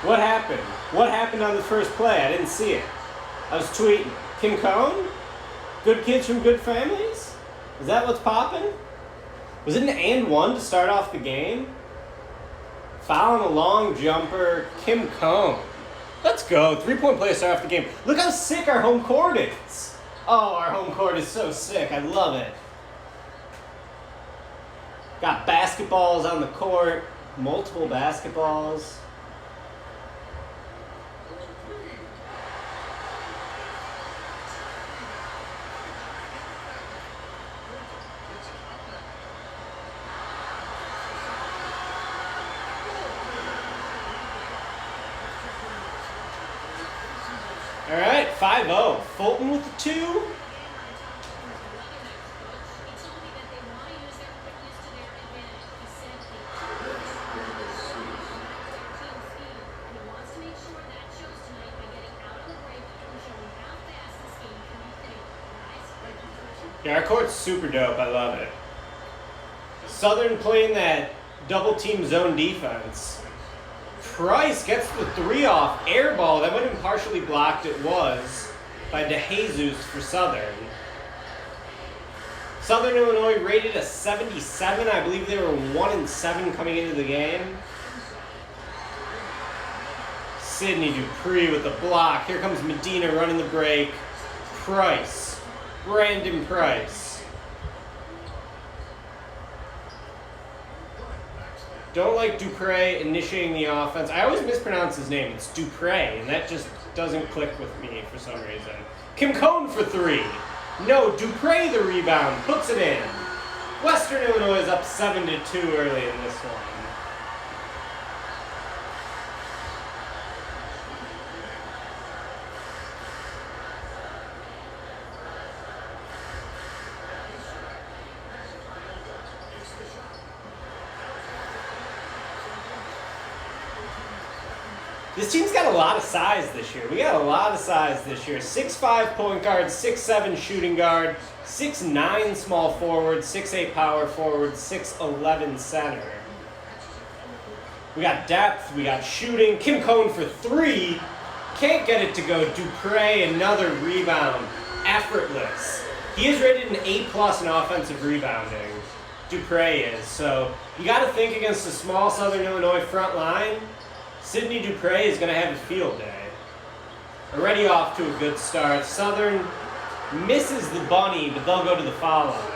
What happened? What happened on the first play? I didn't see it. I was tweeting. Kim Cone? Good kids from good families? Is that what's popping? Was it an and one to start off the game? Fouling a long jumper. Kim Cone. Let's go. 3-point play to start off the game. Look how sick our home court is. Oh, our home court is so sick. I love it. Got basketballs on the court. Multiple basketballs. All right, 5-0. Fulton with the 2. Yeah, our court's super dope. I love it. Southern playing that double team zone defense. Price gets the 3 off. Air ball. That might have been partially blocked. It was by DeJesus for Southern. Southern Illinois rated a 77. I believe they were 1-7 coming into the game. Sidney Dupree with the block. Here comes Medina running the break. Price. Brandon Price. Don't like Dupre initiating the offense. I always mispronounce his name. It's Dupre, and that just doesn't click with me for some reason. Kim Cone for 3. No, Dupre the rebound. Puts it in. Western Illinois is up 7-2 early in this one. This team's got a lot of size this year. We got a lot of size this year. 6'5" point guard, 6'7" shooting guard, 6'9" small forward, 6'8" power forward, 6'11" center. We got depth, we got shooting. Kim Cohn for 3. Can't get it to go. Dupre, another rebound. Effortless. He is rated an A+ in offensive rebounding. Dupre is. So you got to think against a small Southern Illinois front line, Sidney Dupre is going to have a field day. Already off to a good start. Southern misses the bunny, but they'll go to the foul line.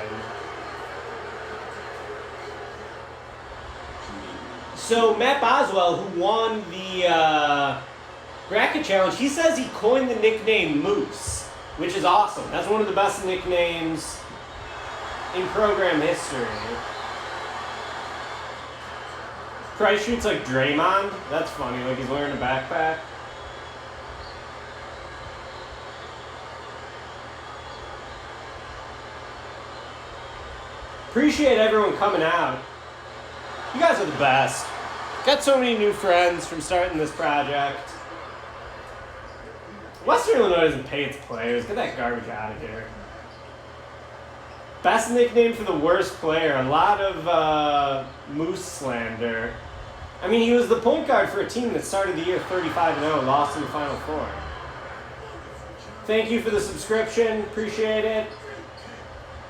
So Matt Boswell, who won the bracket challenge, he says he coined the nickname Moose, which is awesome. That's one of the best nicknames in program history. Price shoots like Draymond. That's funny, like he's wearing a backpack. Appreciate everyone coming out. You guys are the best. Got so many new friends from starting this project. Western Illinois doesn't pay its players. Get that garbage out of here. Best nickname for the worst player. A lot of Moose slander. I mean, he was the point guard for a team that started the year 35-0, lost in the Final Four. Thank you for the subscription. Appreciate it.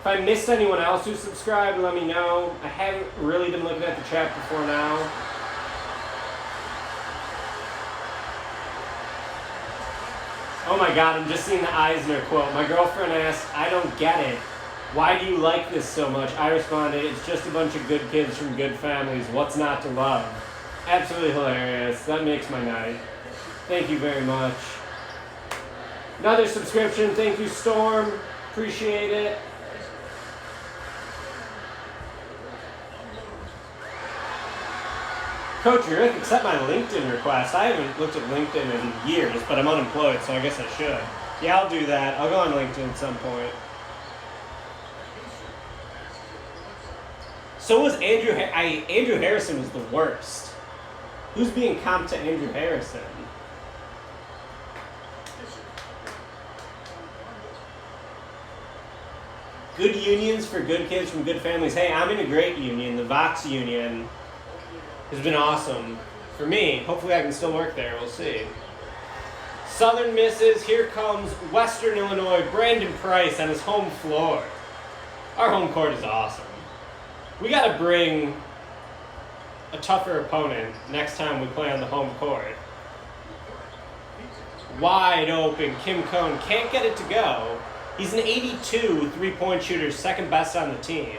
If I missed anyone else who subscribed, let me know. I haven't really been looking at the chat before now. Oh my god, I'm just seeing the Eisner quote. My girlfriend asked, I don't get it. Why do you like this so much? I responded, it's just a bunch of good kids from good families. What's not to love? Absolutely hilarious. That makes my night. Thank you very much. Another subscription. Thank you, Storm. Appreciate it. Coach Rick, accept my LinkedIn request. I haven't looked at LinkedIn in years, but I'm unemployed, so I guess I should. Yeah, I'll do that. I'll go on LinkedIn at some point. So was Andrew. Andrew Harrison was the worst. Who's being comped to Andrew Harrison? Good unions for good kids from good families. Hey, I'm in a great union, the Vox Union. Has been awesome for me. Hopefully I can still work there. We'll see. Southern misses. Here comes Western Illinois. Brandon Price on his home floor. Our home court is awesome. We got to bring a tougher opponent next time we play on the home court. Wide open. Kim Cohn can't get it to go. He's an 82 three-point shooter, second best on the team.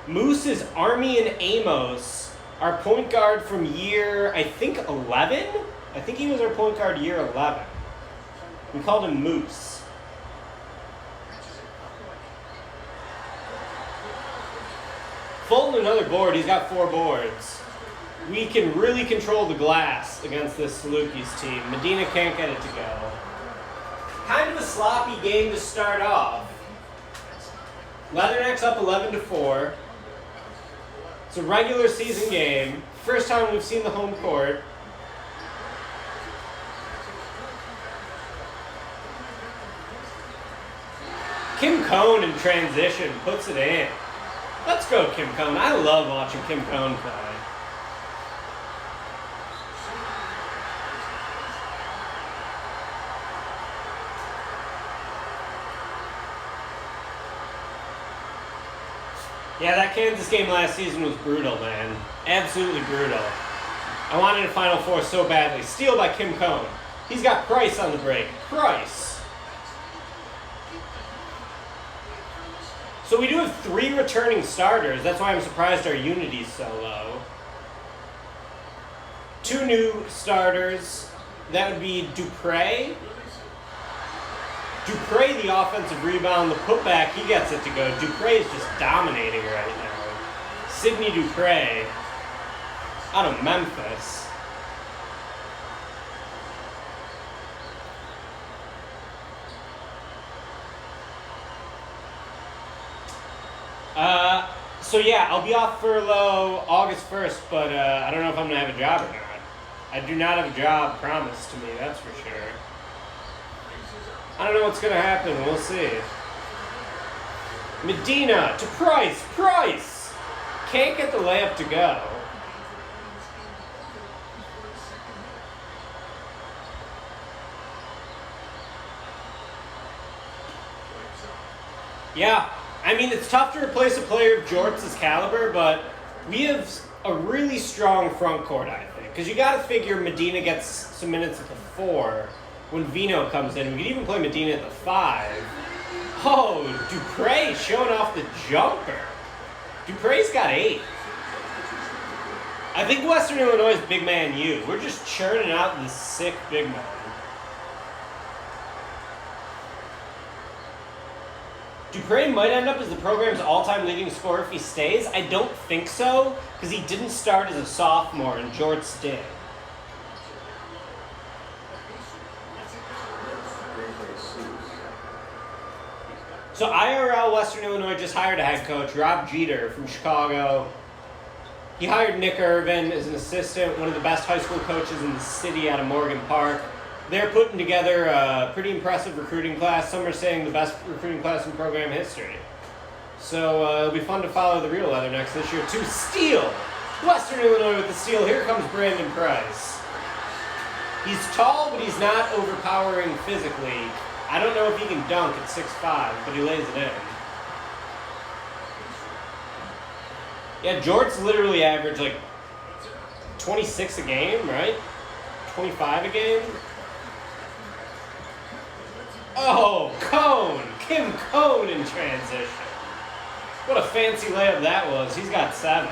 Moose is Army and Amos, our point guard from year, I think, 11? I think he was our point guard year 11. We called him Moose. Fulton another board. He's got 4 boards. We can really control the glass against this Salukis team. Medina can't get it to go. Kind of a sloppy game to start off. Leathernecks up 11-4. It's a regular season game. First time we've seen the home court. Kim Cohn in transition puts it in. Let's go, Kim Cohn. I love watching Kim Cohn play. Yeah, that Kansas game last season was brutal, man. Absolutely brutal. I wanted a Final Four so badly. Steal by Kim Cohn. He's got Price on the break. Price. So we do have 3 returning starters. That's why I'm surprised our unity's so low. 2 new starters. That would be Dupre. Dupre, the offensive rebound, the putback, he gets it to go. Dupre is just dominating right now. Sidney Dupre out of Memphis. So yeah, I'll be off furlough August 1st, but I don't know if I'm gonna have a job or not. I do not have a job promised to me, that's for sure. I don't know what's gonna happen, we'll see. Medina to Price! Can't get the layup to go. Yeah, I mean, it's tough to replace a player of Jorts' caliber, but we have a really strong front court, I think. Because you got to figure Medina gets some minutes at the 4 when Vino comes in. We could even play Medina at the 5. Oh, Dupre showing off the jumper. Dupre's got 8. I think Western Illinois is big man U. We're just churning out the sick big man. Dupre might end up as the program's all-time leading scorer if he stays. I don't think so, because he didn't start as a sophomore and Jorts did. So IRL Western Illinois just hired a head coach, Rob Jeter from Chicago. He hired Nick Irvin as an assistant, one of the best high school coaches in the city out of Morgan Park. They're putting together a pretty impressive recruiting class. Some are saying the best recruiting class in program history. So it'll be fun to follow the real Leathernecks this year. To steal! Western Illinois with the steal. Here comes Brandon Price. He's tall, but he's not overpowering physically. I don't know if he can dunk at 6'5", but he lays it in. Yeah, Jorts literally averaged like 26 a game, right? 25 a game? Oh, Cone! Kim Cone in transition. What a fancy layup that was. He's got 7.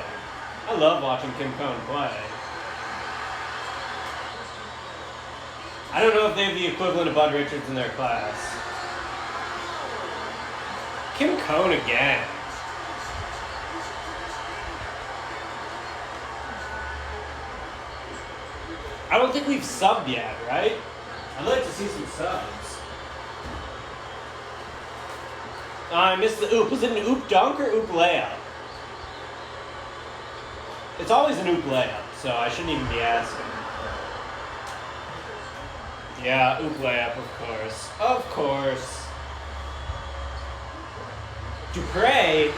I love watching Kim Cone play. I don't know if they have the equivalent of Bud Richards in their class. Kim Cone again. I don't think we've subbed yet, right? I'd like to see some subs. I missed the oop. Was it an oop dunk or oop layup? It's always an oop layup, so I shouldn't even be asking. Yeah, oop layup, of course. Of course. Dupre,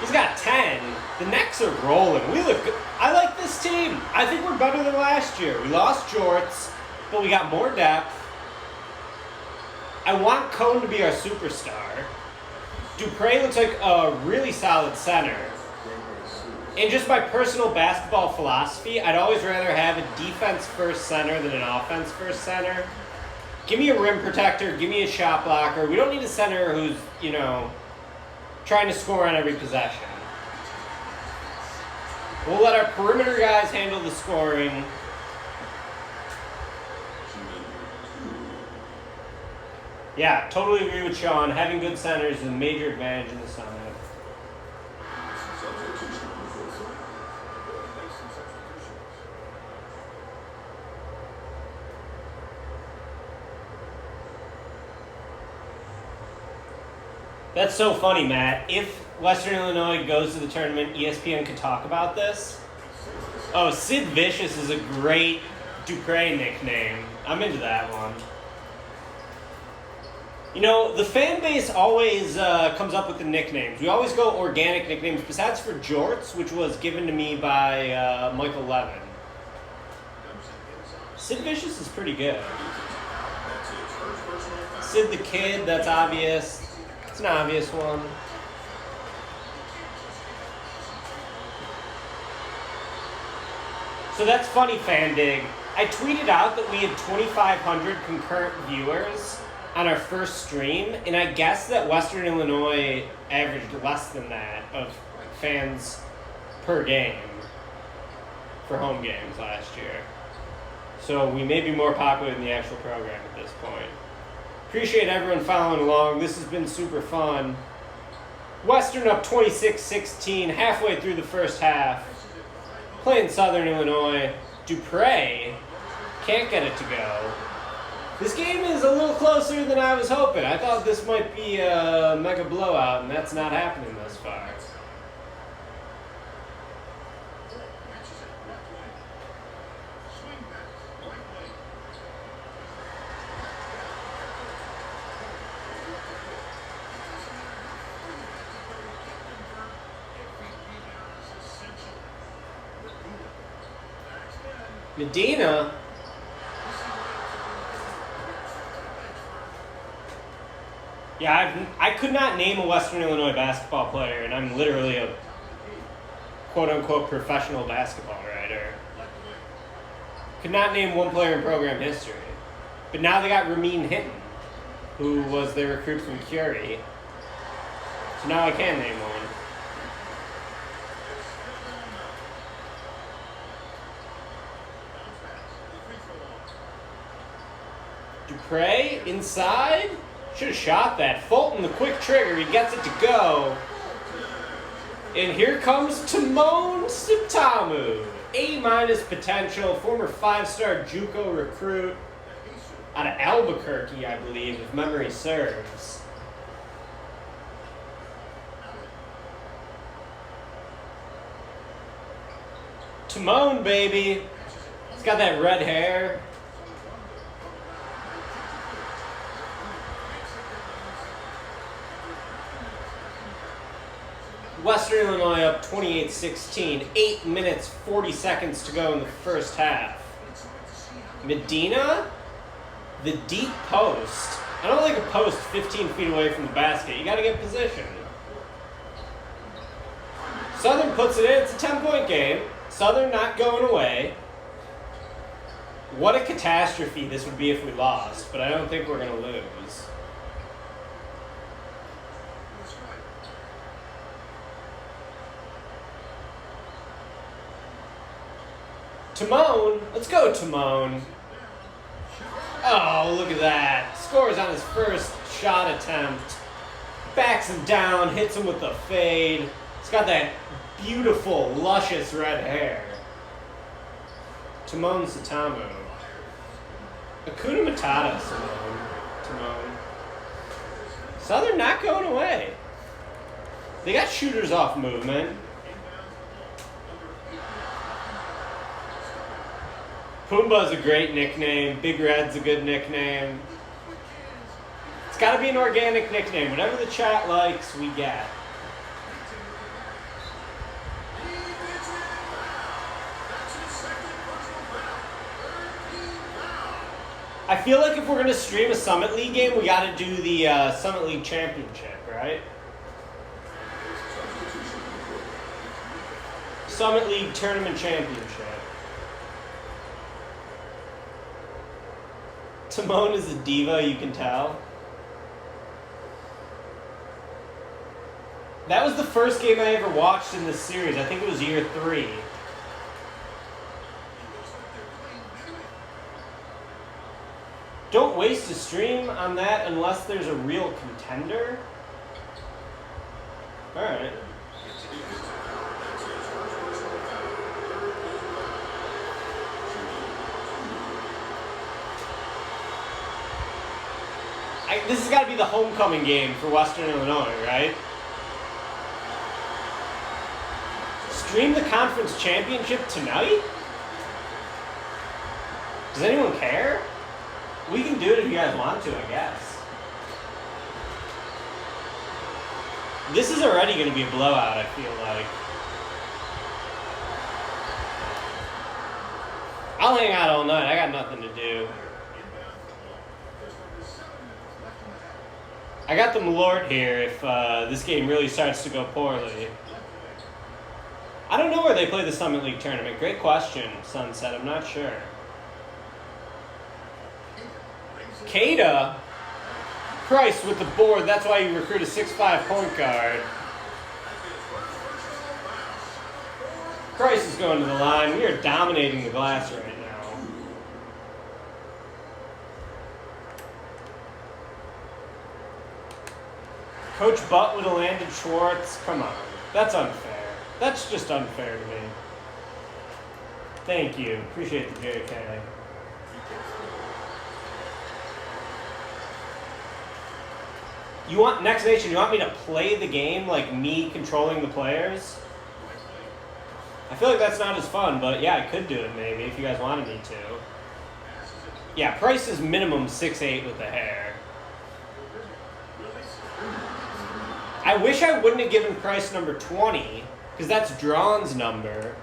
he's got 10. The Necks are rolling. We look good. I like this team. I think we're better than last year. We lost Jorts, but we got more depth. I want Cone to be our superstar. Dupre looks like a really solid center. And just my personal basketball philosophy, I'd always rather have a defense-first center than an offense-first center. Give me a rim protector. Give me a shot blocker. We don't need a center who's, trying to score on every possession. We'll let our perimeter guys handle the scoring. Yeah, totally agree with Sean. Having good centers is a major advantage in the Summit. That's so funny, Matt. If Western Illinois goes to the tournament, ESPN could talk about this. Oh, Sid Vicious is a great Dupre nickname. I'm into that one. The fan base always comes up with the nicknames. We always go organic nicknames, besides for Jorts, which was given to me by Michael Levin. Sid Vicious is pretty good. Sid the Kid, that's obvious. It's an obvious one. So that's funny, Fandig. I tweeted out that we had 2,500 concurrent viewers on our first stream, and I guess that Western Illinois averaged less than that of fans per game for home games last year. So we may be more popular than the actual program at this point. Appreciate everyone following along. This has been super fun. Western up 26-16, halfway through the first half. Playing Southern Illinois. Dupre can't get it to go. This game is a little closer than I was hoping. I thought this might be a mega blowout, and that's not happening thus far. Medina. Yeah, I could not name a Western Illinois basketball player, and I'm literally a quote-unquote professional basketball writer. Could not name one player in program history. But now they got Ramin Hinton, who was their recruit from Curie. So now I can name one. Dupre inside. Should have shot that. Fulton, the quick trigger. He gets it to go. And here comes Timon Sitamu. A- potential. Former 5-star JUCO recruit out of Albuquerque, I believe, if memory serves. Timon, baby. He's got that red hair. Western Illinois up 28-16. 8 minutes, 40 seconds to go in the first half. Medina, the deep post. I don't like a post 15 feet away from the basket. You got to get position. Southern puts it in. It's a 10-point game. Southern not going away. What a catastrophe this would be if we lost, but I don't think we're going to lose. Timon, let's go Timon. Oh, look at that. Scores on his first shot attempt. Backs him down, hits him with the fade. He's got that beautiful, luscious red hair. Timon Sitamu. Hakuna Matata, Timon. Southern not going away. They got shooters off movement. Pumbaa's a great nickname. Big Red's a good nickname. It's got to be an organic nickname. Whatever the chat likes, we get. I feel like if we're going to stream a Summit League game, we got to do the Summit League Championship, right? Summit League Tournament Championship. Timon is a diva, you can tell. That was the first game I ever watched in this series. I think it was year 3. Don't waste a stream on that unless there's a real contender. Alright. This has got to be the homecoming game for Western Illinois, right? Stream the conference championship tonight? Does anyone care? We can do it if you guys want to, I guess. This is already going to be a blowout, I feel like. I'll hang out all night. I got nothing to do. I got the Malort here if this game really starts to go poorly. I don't know where they play the Summit League tournament. Great question, Sunset. I'm not sure. Kada. Price with the board. That's why you recruit a 6'5" point guard. Price is going to the line. We are dominating the glass right now. Coach Butt would have landed Schwartz. Come on. That's unfair. That's just unfair to me. Thank you. Appreciate the JK. You want, Next Nation, you want me to play the game like me controlling the players? I feel like that's not as fun, but yeah, I could do it maybe if you guys wanted me to. Yeah, Price is minimum 6'8" with the hair. I wish I wouldn't have given Price number 20, because that's Drawn's number.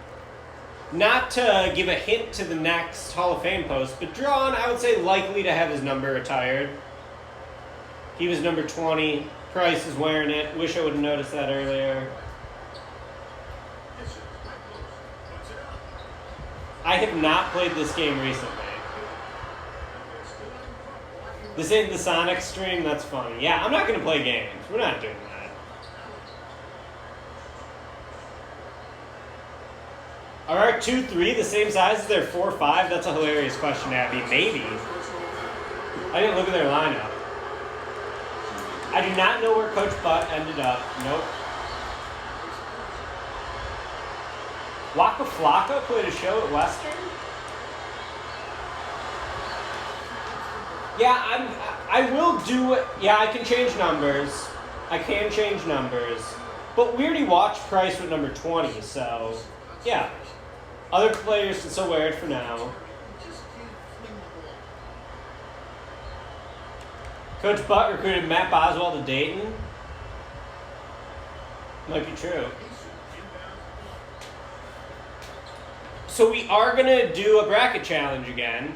Not to give a hint to the next Hall of Fame post, but Drawn, I would say, likely to have his number retired. He was number 20. Price is wearing it. Wish I would have noticed that earlier. I have not played this game recently. This ain't the Sonic stream? That's funny. Yeah, I'm not going to play games. We're not doing that. Are our 2-3 the same size as their 4-5? That's a hilarious question, Abby. Maybe. I didn't look at their lineup. I do not know where Coach Butt ended up. Nope. Waka Flocka played a show at Western? Yeah, I will do it. Yeah, I can change numbers. I can change numbers. But we already watched Price with number 20, so yeah. Other players can still wear it for now. Coach Butt recruited Matt Boswell to Dayton. Might be true. So we are going to do a bracket challenge again.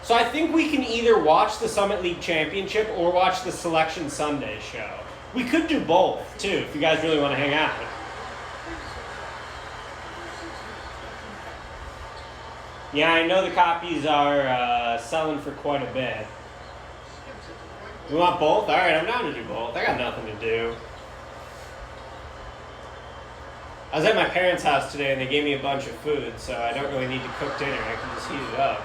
So I think we can either watch the Summit League Championship or watch the Selection Sunday show. We could do both, too, if you guys really want to hang out. Yeah, I know the copies are selling for quite a bit. You want both? All right, I'm down to do both. I got nothing to do. I was at my parents' house today, and they gave me a bunch of food, so I don't really need to cook dinner. I can just heat it up.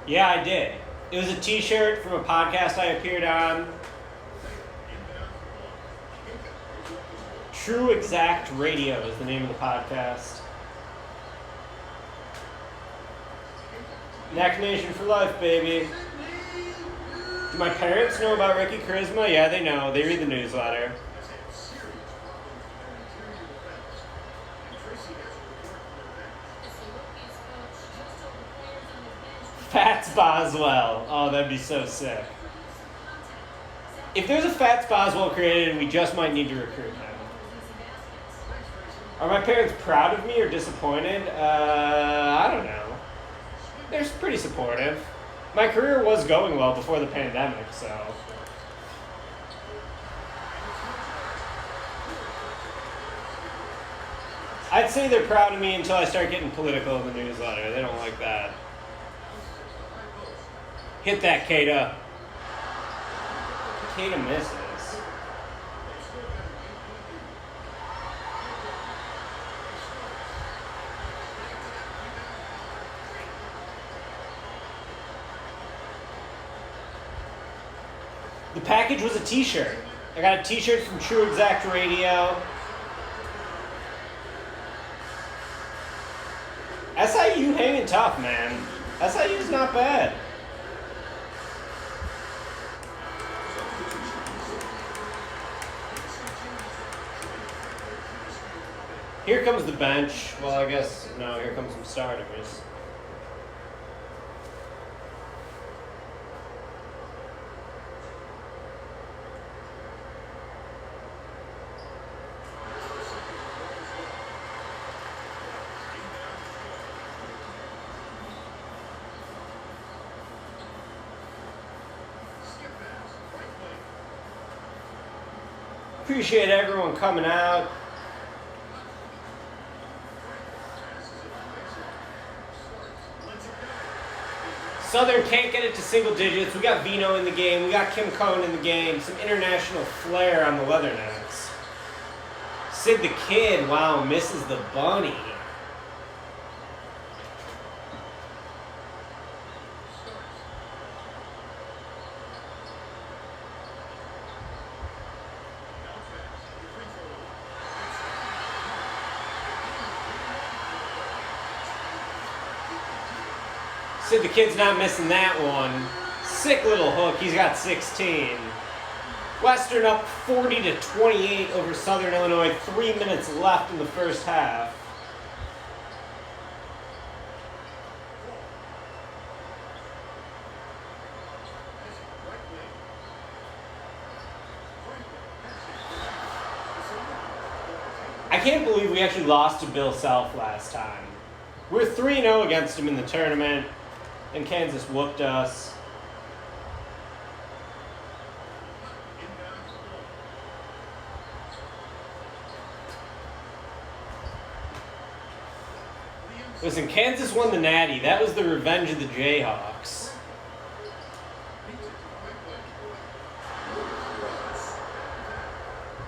Yeah, I did. It was a t-shirt from a podcast I appeared on. True Exact Radio is the name of the podcast. Neck Nation for life, baby. Do my parents know about Ricky Charisma? Yeah, they know. They read the newsletter. Fats Boswell. Oh, that'd be so sick. If there's a Fats Boswell created, we just might need to recruit him. Are my parents proud of me or disappointed? I don't know. They're pretty supportive. My career was going well before the pandemic, so. I'd say they're proud of me until I start getting political in the newsletter. They don't like that. Hit that, Kata. Kata misses. The package was a t-shirt. I got a t-shirt from True Exact Radio. SIU hanging tough, man. SIU's not bad. Here comes the bench. Well, I guess, no, here comes some starters. Appreciate everyone coming out. Southern can't get it to single digits. We got Vino in the game. We got Kim Cohn in the game. Some international flair on the Leathernecks. Sid the Kid, wow, misses the bunny. Sid the Kid's not missing that one. Sick little hook. He's got 16. Western up 40-28 over Southern Illinois. 3 minutes left in the first half. I can't believe we actually lost to Bill Self last time. We were 3-0 against him in the tournament, and Kansas whooped us. Listen, Kansas won the Natty. That was the revenge of the Jayhawks.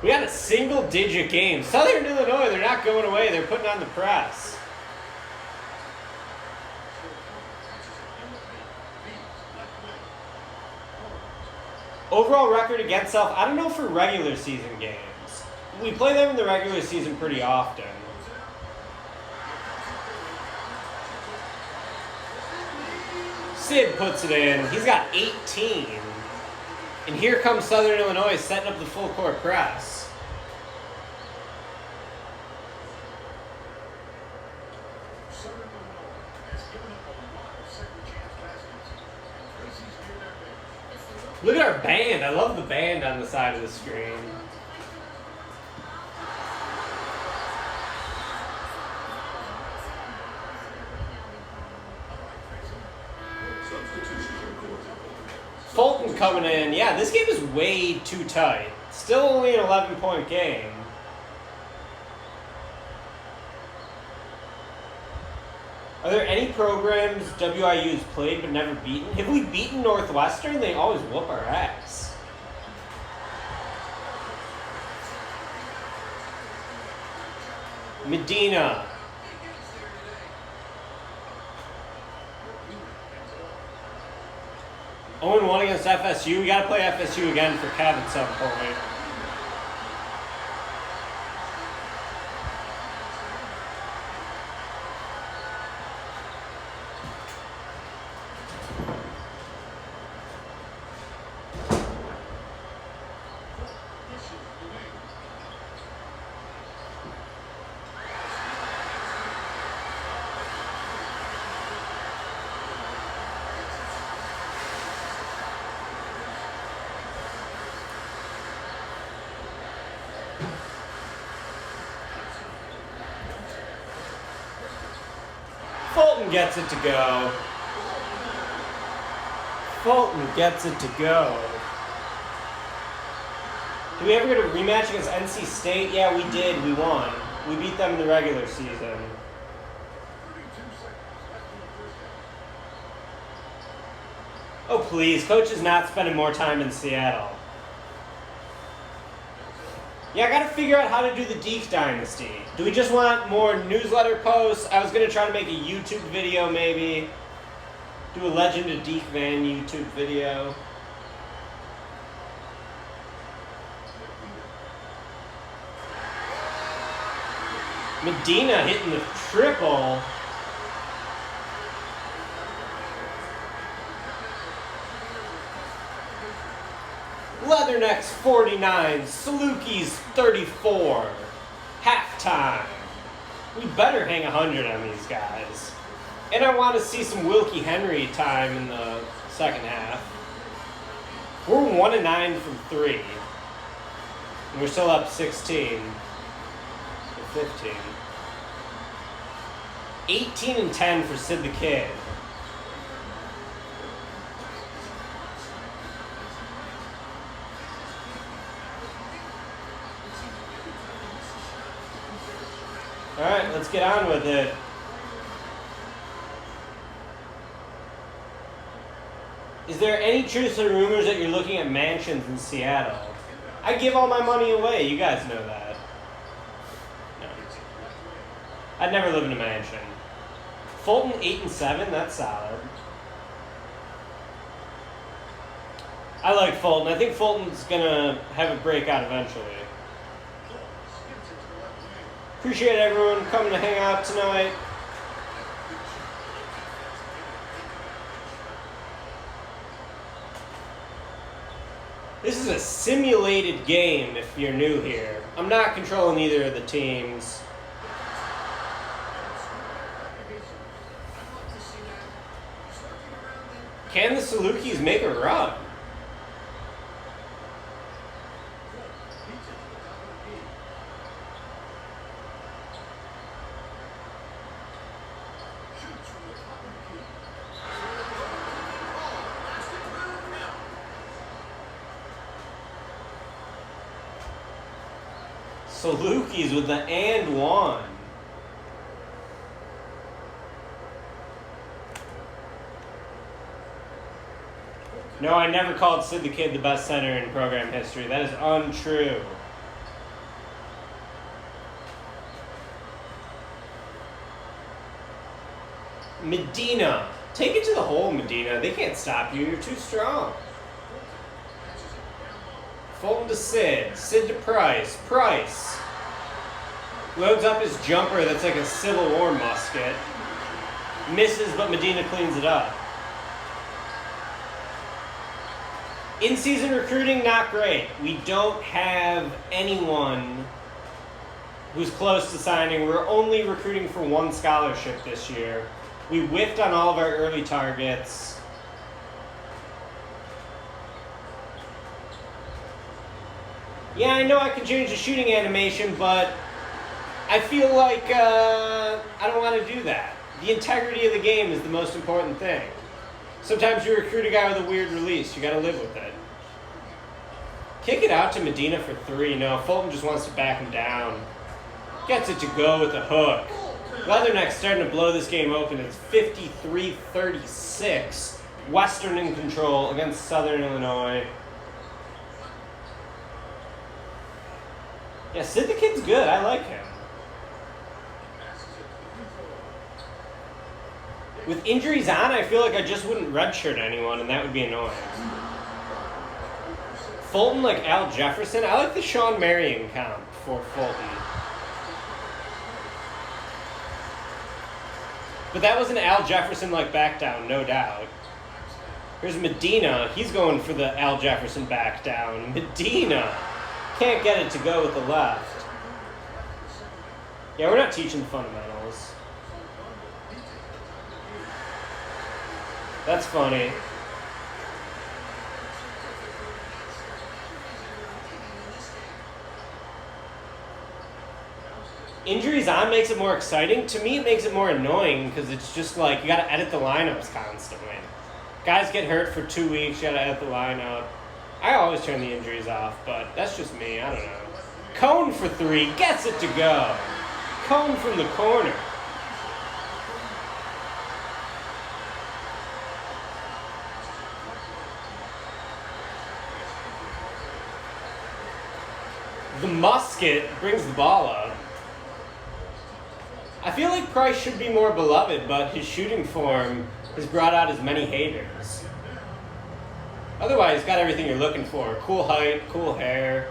We had a single-digit game. Southern Illinois, they're not going away. They're putting on the press. Overall record against Self, I don't know for regular season games. We play them in the regular season pretty often. Sid puts it in. He's got 18. And here comes Southern Illinois setting up the full court press. Look at our band. I love the band on the side of the screen. Fulton coming in. Yeah, this game is way too tight. Still only an 11-point game. Are there any programs WIU has played but never beaten? Have we beaten Northwestern? They always whoop our ass. Medina. Owen 1 against FSU. We got to play FSU again for Kev at some point. Fulton gets it to go. Fulton gets it to go. Did we ever get a rematch against NC State? Yeah, we did. We won. We beat them in the regular season. Oh, please. Coach is not spending more time in Seattle. Yeah, I gotta figure out how to do the Deke Dynasty. Do we just want more newsletter posts? I was gonna try to make a YouTube video, maybe. Do a Legend of Deke Van YouTube video. Medina hitting the triple. Leathernecks 49, Salukis 34. Halftime. We better hang 100 on these guys. And I want to see some Wilkie Henry time in the second half. We're 1-9 from 3. And we're still up 16. Or 15. 18-10 for Sid the Kid. All right, let's get on with it. Is there any truth to the rumors that you're looking at mansions in Seattle? I give all my money away. You guys know that. No. I'd never live in a mansion. Fulton 8-7. That's solid. I like Fulton. I think Fulton's gonna have a breakout eventually. Appreciate everyone coming to hang out tonight. This is a simulated game if you're new here. I'm not controlling either of the teams. Can the Salukis make a run? Salukis with the and one. No, I never called Sid the Kid the best center in program history. That is untrue. Medina. Take it to the hole, Medina. They can't stop you. You're too strong. Fulton to Sid. Sid to Price. Price loads up his jumper that's like a Civil War musket. Misses, but Medina cleans it up. In-season recruiting, not great. We don't have anyone who's close to signing. We're only recruiting for one scholarship this year. We whiffed on all of our early targets. Yeah, I know I can change the shooting animation, but I feel like I don't want to do that. The integrity of the game is the most important thing. Sometimes you recruit a guy with a weird release. You got to live with it. Kick it out to Medina for three. No, Fulton just wants to back him down. Gets it to go with the hook. Leatherneck's starting to blow this game open. It's 53-36. Western in control against Southern Illinois. Yeah, Sid the Kid's good. I like him. With injuries on, I feel like I just wouldn't redshirt anyone, and that would be annoying. Fulton like Al Jefferson. I like the Sean Marion comp for Fulton. But that was an Al Jefferson like back down, no doubt. Here's Medina. He's going for the Al Jefferson back down. Medina can't get it to go with the left. Yeah, we're not teaching the fundamentals. That's funny. Injuries on makes it more exciting. To me, it makes it more annoying because it's just like you got to edit the lineups constantly. Guys get hurt for 2 weeks, you got to edit the lineup. I always turn the injuries off, but that's just me. I don't know. Cone for three. Gets it to go. Cone from the corner. The musket brings the ball up. I feel like Price should be more beloved, but his shooting form has brought out as many haters. Otherwise, he's got everything you're looking for. Cool height, cool hair.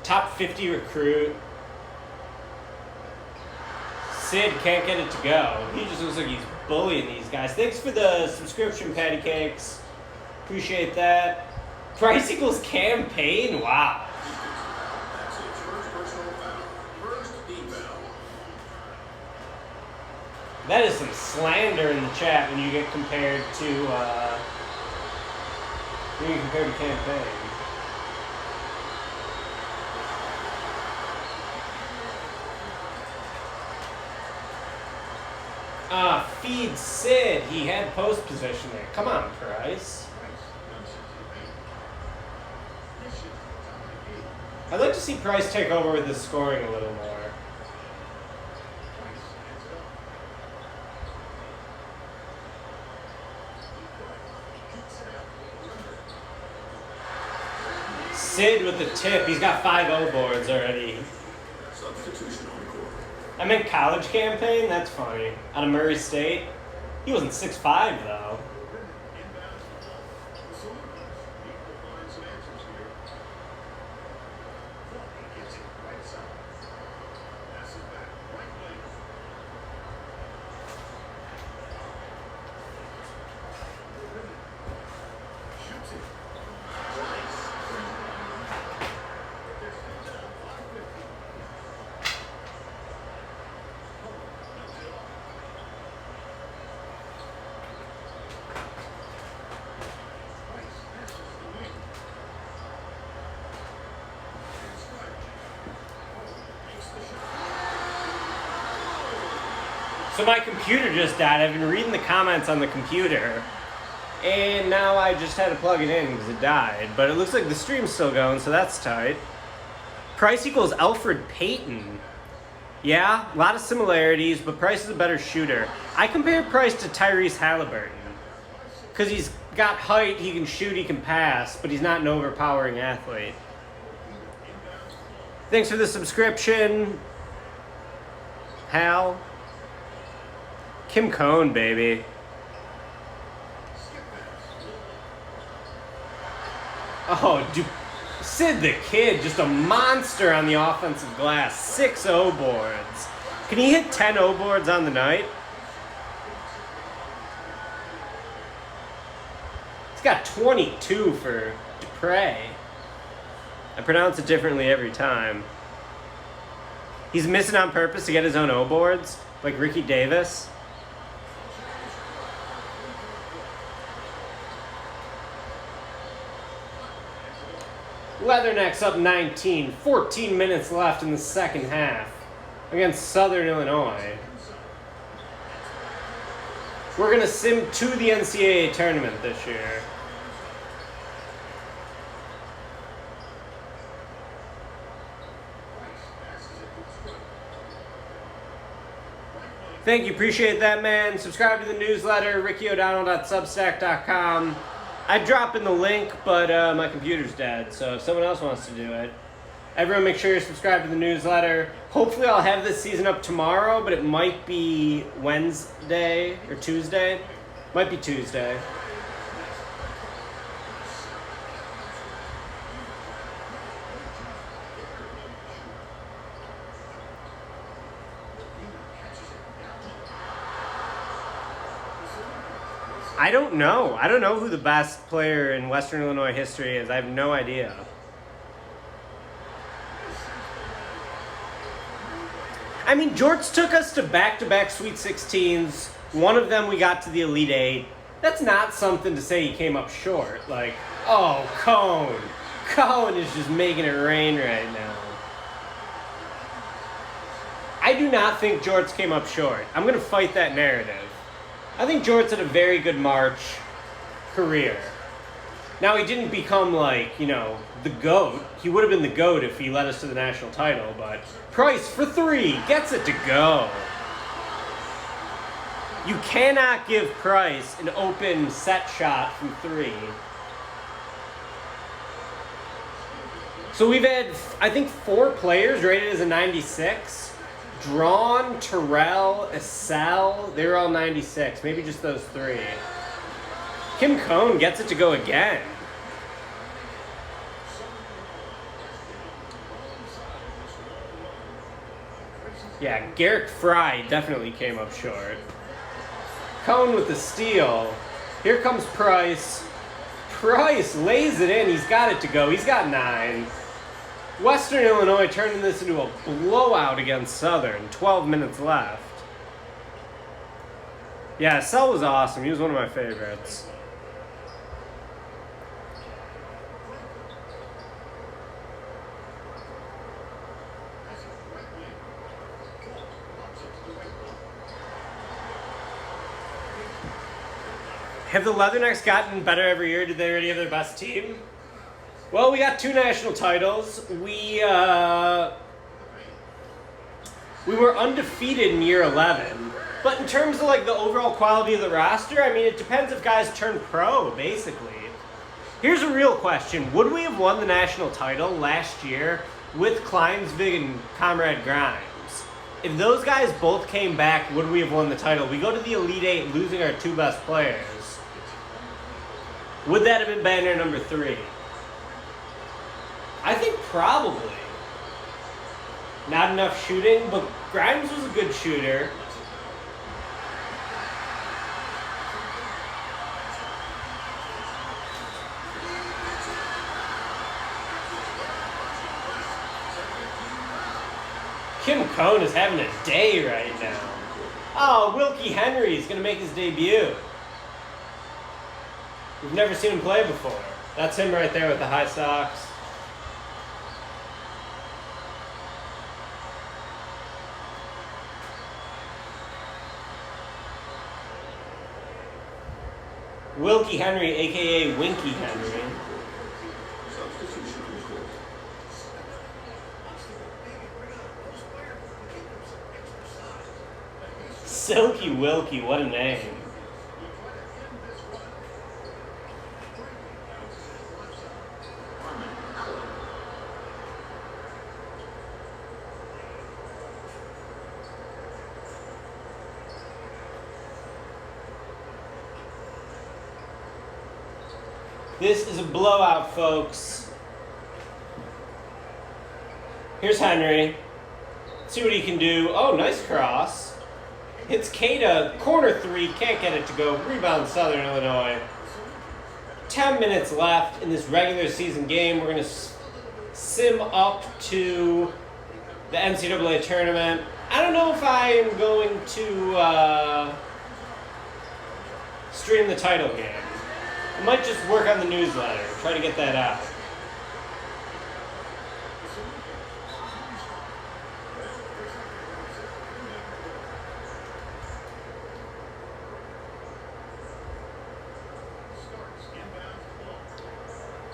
Top 50 recruit. Sid can't get it to go. He just looks like he's bullying these guys. Thanks for the subscription, Patty Cakes. Appreciate that. Price equals campaign? Wow. That is some slander in the chat when you get compared to campaign. Feed Sid. He had post position there. Come on, Price. I'd like to see Price take over with his scoring a little more. Sid with the tip. He's got 5-0 boards already. I meant college campaign? That's funny. Out of Murray State? He wasn't 6'5", though. So my computer just died. I've been reading the comments on the computer, and now I just had to plug it in because it died. But it looks like the stream's still going, so that's tight. Price equals Alfred Payton. Yeah, a lot of similarities, but Price is a better shooter. I compare Price to Tyrese Halliburton because he's got height, he can shoot, he can pass, but he's not an overpowering athlete. Thanks for the subscription, Hal. Kim Cohn, baby. Oh, dude. Sid the Kid, just a monster on the offensive glass. 6 O boards. Can he hit 10 O boards on the night? He's got 22 for Dupre. I pronounce it differently every time. He's missing on purpose to get his own O boards, like Ricky Davis. Leathernecks up 19, 14 minutes left in the second half against Southern Illinois. We're going to sim to the NCAA tournament this year. Thank you, appreciate that, man. Subscribe to the newsletter, rickyo'donnell.substack.com. I'd drop in the link, but my computer's dead, so if someone else wants to do it. Everyone make sure you're subscribed to the newsletter. Hopefully I'll have this season up tomorrow, but it might be Wednesday or Tuesday. Might be Tuesday. I don't know. I don't know who the best player in Western Illinois history is. I have no idea. I mean, Jorts took us to back-to-back Sweet 16s. One of them we got to the Elite Eight. That's not something to say he came up short. Like, oh, Cone. Cone is just making it rain right now. I do not think Jorts came up short. I'm going to fight that narrative. I think Jorts had a very good March career. Now, he didn't become, like, you know, the GOAT. He would have been the GOAT if he led us to the national title, but Price for 3 gets it to go. You cannot give Price an open set shot from 3. So we've had, I think, 4 players rated as a 96. Drawn, Terrell, Essel, they were all 96. Maybe just those 3. Kim Cohn gets it to go again. Yeah, Garrick Fry definitely came up short. Cohn with the steal. Here comes Price. Price lays it in. He's got it to go. He's got 9. Western Illinois turning this into a blowout against Southern. 12 minutes left. Yeah, Essel was awesome. He was one of my favorites. Have the Leathernecks gotten better every year? Did they already have their best team? Well, we got 2 national titles. We were undefeated in year 11. But in terms of like the overall quality of the roster, I mean, it depends if guys turn pro, basically. Here's a real question. Would we have won the national title last year with Kleinsvig and Comrade Grimes? If those guys both came back, would we have won the title? We go to the Elite Eight losing our 2 best players. Would that have been banner number 3? I think probably. Not enough shooting, but Grimes was a good shooter. Kim Cohn is having a day right now. Oh, Wilkie Henry is going to make his debut. We've never seen him play before. That's him right there with the high socks. Wilkie Henry, a.k.a. Winky Henry. Silky Wilkie, what a name. This is a blowout, folks. Here's Henry. See what he can do. Oh, nice cross. Hits Kada. Corner three. Can't get it to go. Rebound Southern Illinois. 10 minutes left in this regular season game. We're going to sim up to the NCAA tournament. I don't know if I am going to stream the title game. I might just work on the newsletter, try to get that out.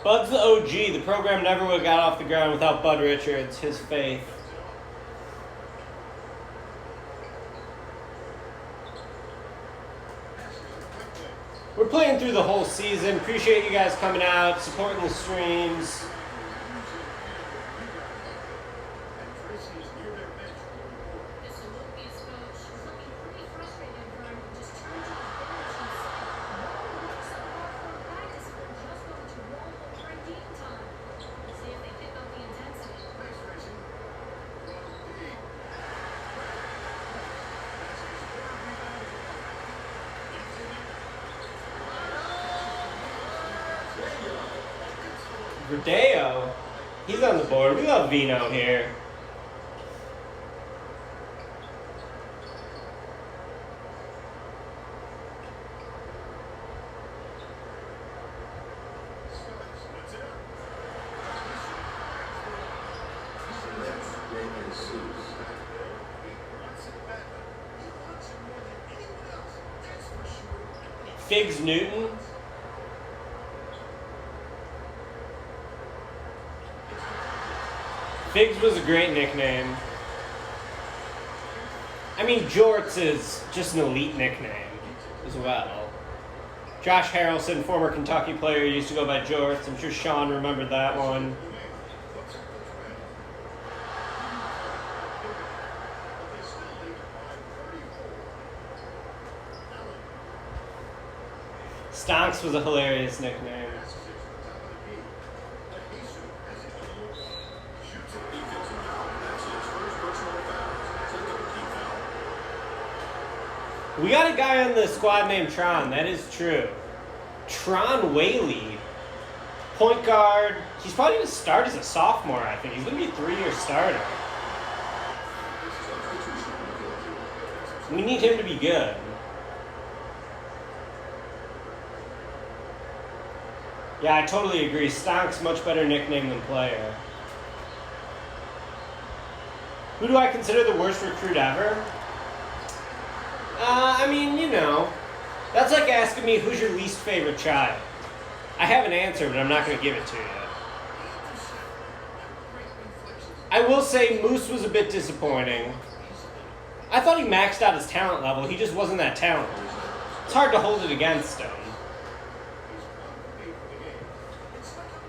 Bud's the OG. The program never would have got off the ground without Bud Richards, his faith. We're playing through the whole season. Appreciate you guys coming out, supporting the streams. Verdeo, he's on the board. We love Vino here. Figs Newton. Figs was a great nickname. I mean, Jorts is just an elite nickname as well. Josh Harrelson, former Kentucky player, used to go by Jorts. I'm sure Sean remembered that one. Stonks was a hilarious nickname. We got a guy on the squad named Tron. That is true. Tron Whaley, point guard. He's probably going to start as a sophomore, I think. He's going to be a 3-year starter. We need him to be good. Yeah, I totally agree. Stonk's much better nickname than player. Who do I consider the worst recruit ever? I mean, you know, that's like asking me who's your least favorite child. I have an answer, but I'm not going to give it to you. I will say Moose was a bit disappointing. I thought he maxed out his talent level. He just wasn't that talented. It's hard to hold it against him.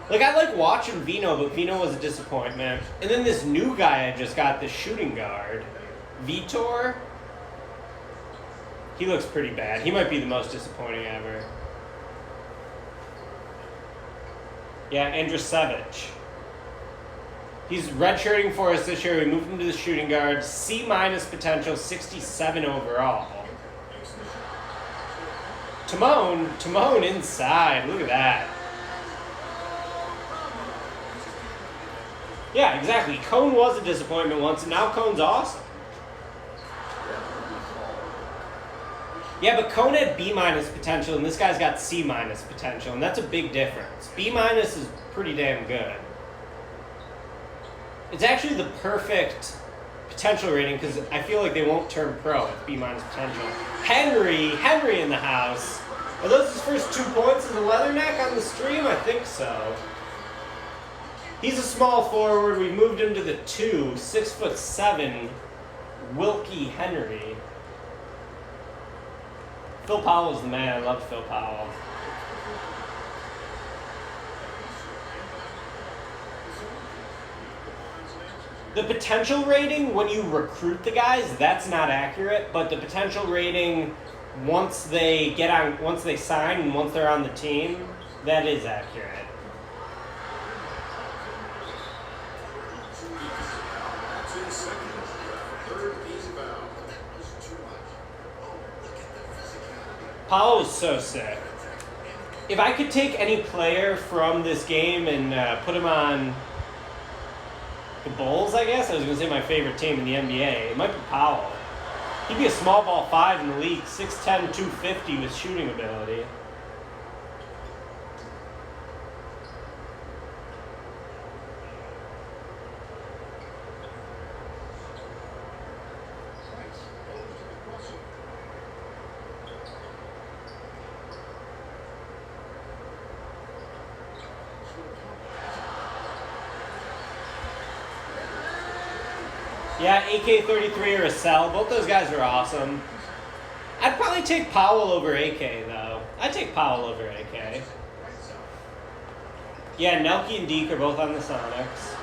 Like, I like watching Vino, but Vino was a disappointment. And then this new guy I just got, this shooting guard, Vitor. He looks pretty bad. He might be the most disappointing ever. Yeah, Andrusevich. He's redshirting for us this year. We moved him to the shooting guard. C- potential, 67 overall. Timon inside. Look at that. Yeah, exactly. Cone was a disappointment once, and now Cone's awesome. Yeah, but Cone had B- potential, and this guy's got C- potential, and that's a big difference. B- is pretty damn good. It's actually the perfect potential rating, because I feel like they won't turn pro with B- potential. Henry in the house. Are those his first 2 points as a Leatherneck on the stream? I think so. He's a small forward. We moved him to the 2, 6'7", Wilkie Henry. Phil Powell's the man. I love Phil Powell. The potential rating when you recruit the guys, that's not accurate, but the potential rating once they sign and once they're on the team, that is accurate. Powell was so sick. If I could take any player from this game and put him on the Bulls, I guess, I was going to say my favorite team in the NBA, it might be Powell. He'd be a small ball 5 in the league, 6'10", 250 with shooting ability. Yeah, AK-33 or a Cell. Both those guys are awesome. I'd probably take Powell over AK, though. I'd take Powell over AK. Yeah, Nelke and Deke are both on the Sonics.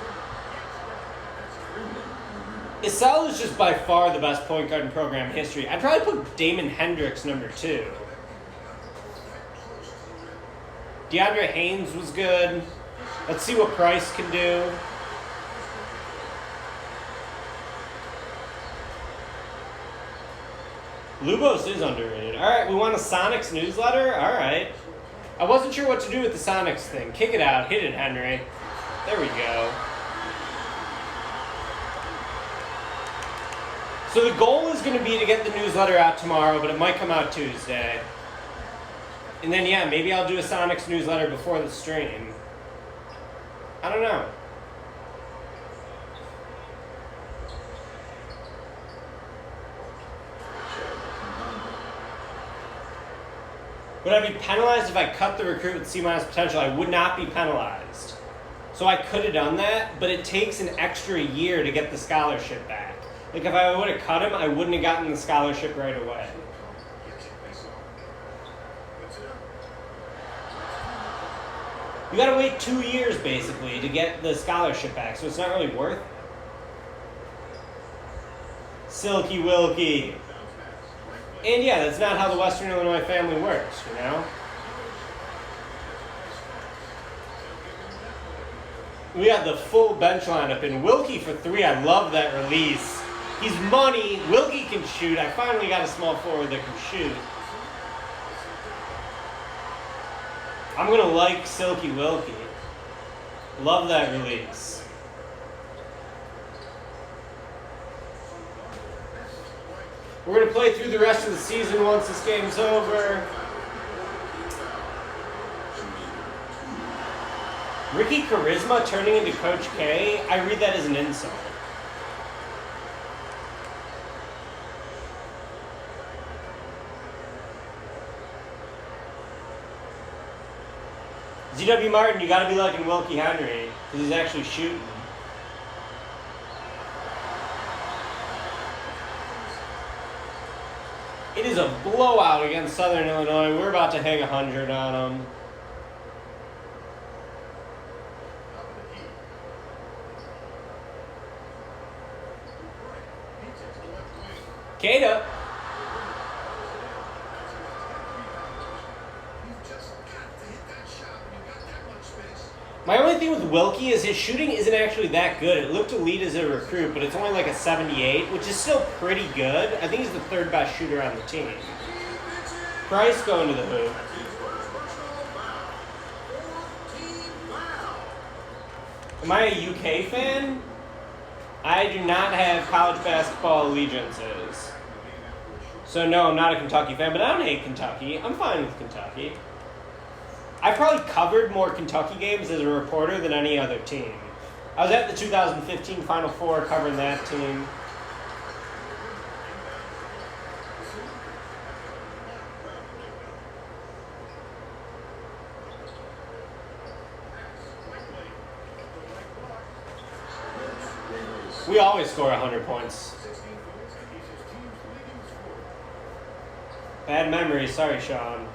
Isel is just by far the best point guard in program history. I'd probably put Damon Hendricks number 2. DeAndre Haynes was good. Let's see what Price can do. Lubos is underrated. All right, we want a Sonics newsletter? All right. I wasn't sure what to do with the Sonics thing. Kick it out. Hit it, Henry. There we go. So the goal is going to be to get the newsletter out tomorrow, but it might come out Tuesday. And then, yeah, maybe I'll do a Sonics newsletter before the stream. I don't know. Would I be penalized if I cut the recruit with C- potential? I would not be penalized. So I could have done that, but it takes an extra year to get the scholarship back. Like if I would have cut him, I wouldn't have gotten the scholarship right away. You gotta wait 2 years basically to get the scholarship back, so it's not really worth it. Silky Wilkie. And yeah, that's not how the Western Illinois family works, you know? We got the full bench lineup in. Wilkie for 3, I love that release. He's money, Wilkie can shoot. I finally got a small forward that can shoot. I'm gonna like Silky Wilkie. Love that release. We're going to play through the rest of the season once this game's over. Ricky Charisma turning into Coach K? I read that as an insult. ZW Martin, you got to be liking Wilkie Henry, because he's actually shooting. It is a blowout against Southern Illinois. We're about to hang 100 on them. Kata. My only thing with Wilkie is his shooting isn't actually that good. It looked elite as a recruit, but it's only like a 78, which is still pretty good. I think he's the 3rd best shooter on the team. Price going to the hoop. Am I a UK fan? I do not have college basketball allegiances. So no, I'm not a Kentucky fan, but I don't hate Kentucky. I'm fine with Kentucky. I probably covered more Kentucky games as a reporter than any other team. I was at the 2015 Final Four covering that team. We always score 100 points. Bad memory. Sorry, Sean.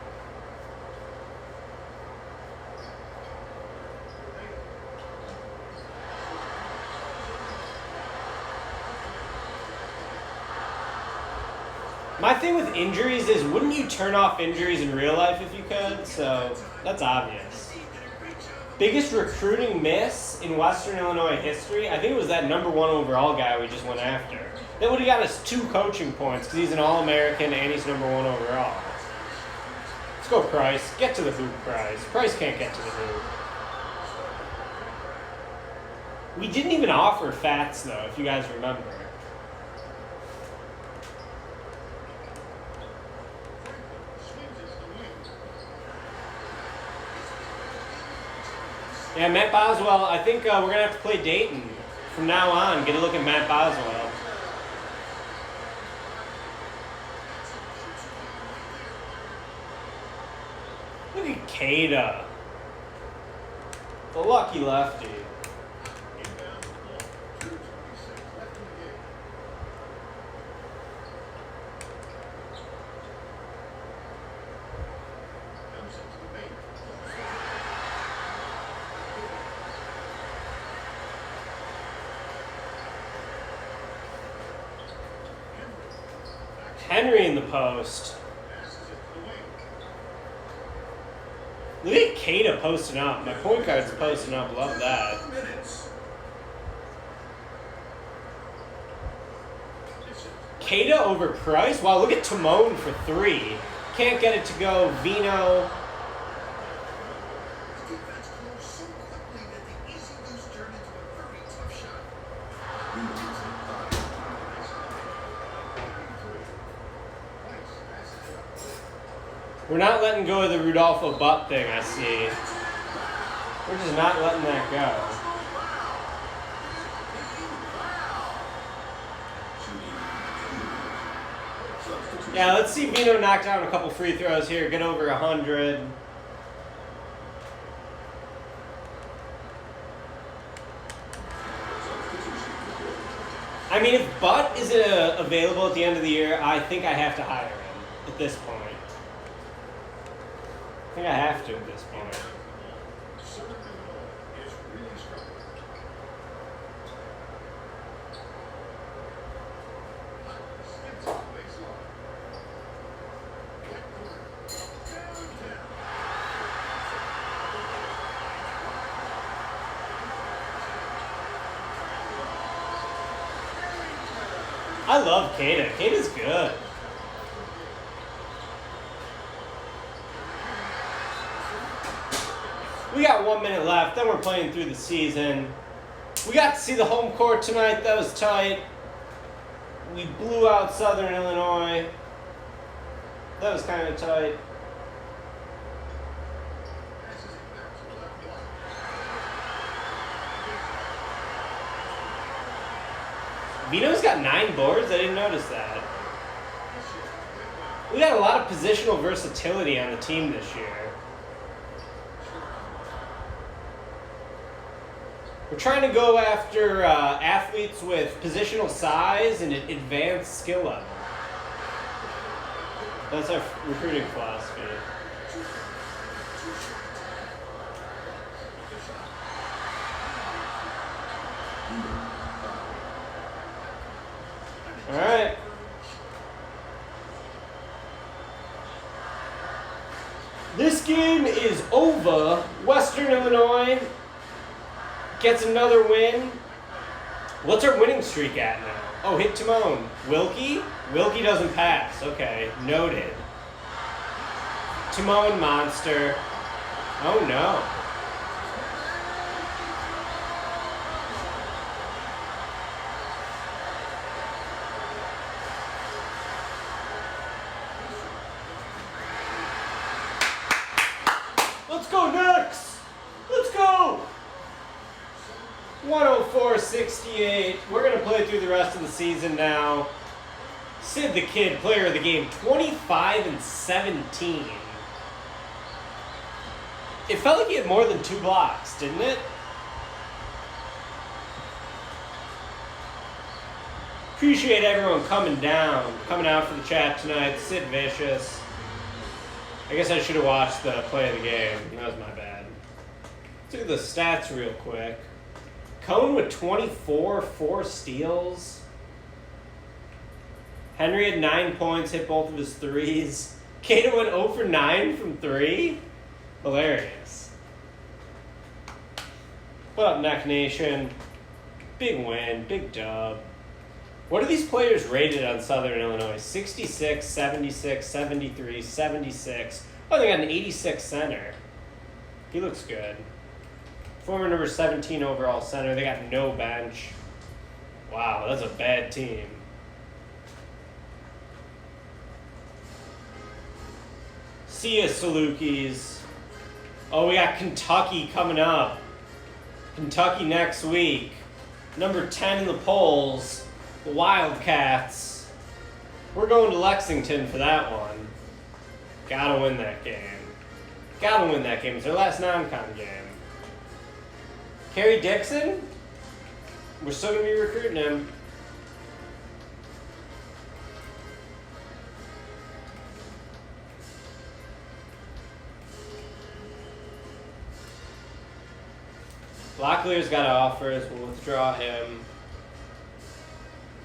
My thing with injuries is, wouldn't you turn off injuries in real life if you could? So, that's obvious. Biggest recruiting miss in Western Illinois history? I think it was that #1 overall guy we just went after. That would have got us 2 coaching points because he's an All-American and he's #1 overall. Let's go, Price. Get to the hoop, Price. Price can't get to the hoop. We didn't even offer Fats, though, if you guys remember. Yeah, Matt Boswell, I think we're going to have to play Dayton from now on. Get a look at Matt Boswell. Look at Cada. The lucky lefty. Henry in the post. Look at Cada posting up. My point guard's posting up. Love that. Cada over Price? Wow, look at Timone for 3. Can't get it to go. Vino. We're not letting go of the Rudolfo Butt thing, I see. We're just not letting that go. Yeah, let's see Vino knock down a couple free throws here, get over 100. I mean, if Butt is available at the end of the year, I think I have to hire him at this point. I think I have to at this point. I love Cada. Cada's good. We got 1 minute left, then we're playing through the season. We got to see the home court tonight. That was tight. We blew out Southern Illinois. That was kind of tight. Vino's got 9 boards? I didn't notice that. We got a lot of positional versatility on the team this year. We're trying to go after athletes with positional size and advanced skill level. That's our recruiting philosophy. All right. This game is over. Western Illinois gets another win. What's our winning streak at now? Oh, hit Timone. Wilkie? Wilkie doesn't pass. Okay, noted. Timone monster. Oh no. Let's go Next! Let's go! 104-68. We're going to play through the rest of the season now. Sid the Kid, player of the game, 25 and 17. It felt like he had more than 2 blocks, didn't it? Appreciate everyone coming out for the chat tonight. Sid Vicious. I guess I should have watched the play of the game. That was my bad. Let's look at the stats real quick. Cone with 24, 4 steals. Henry had 9 points, hit both of his threes. Cato went 0 for 9 from 3. Hilarious. What up, Neck Nation? Big win, big dub. What are these players rated on Southern Illinois? 66, 76, 73, 76. Oh, they got an 86 center. He looks good. Former number 17 overall center. They got no bench. Wow, that's a bad team. See ya, Salukis. Oh, we got Kentucky coming up. Kentucky next week. Number 10 in the polls. The Wildcats. We're going to Lexington for that one. Gotta win that game. Gotta win that game. It's their last non-con game. Kerry Dixon? We're still going to be recruiting him. Locklear's got offers. We'll withdraw him.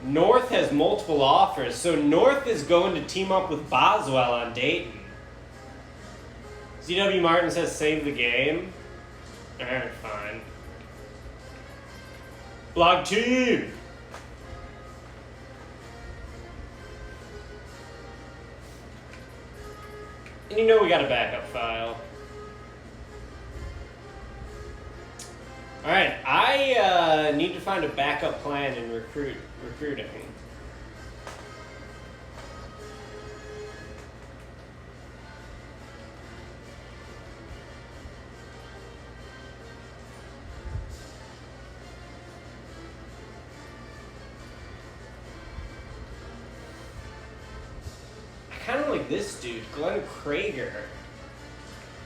North has multiple offers, so North is going to team up with Boswell on Dayton. ZW Martin says save the game. Alright, fine. Blog team! And you know we got a backup file. Alright, I need to find a backup plan in recruiting. I kind of like this dude, Glenn Krager.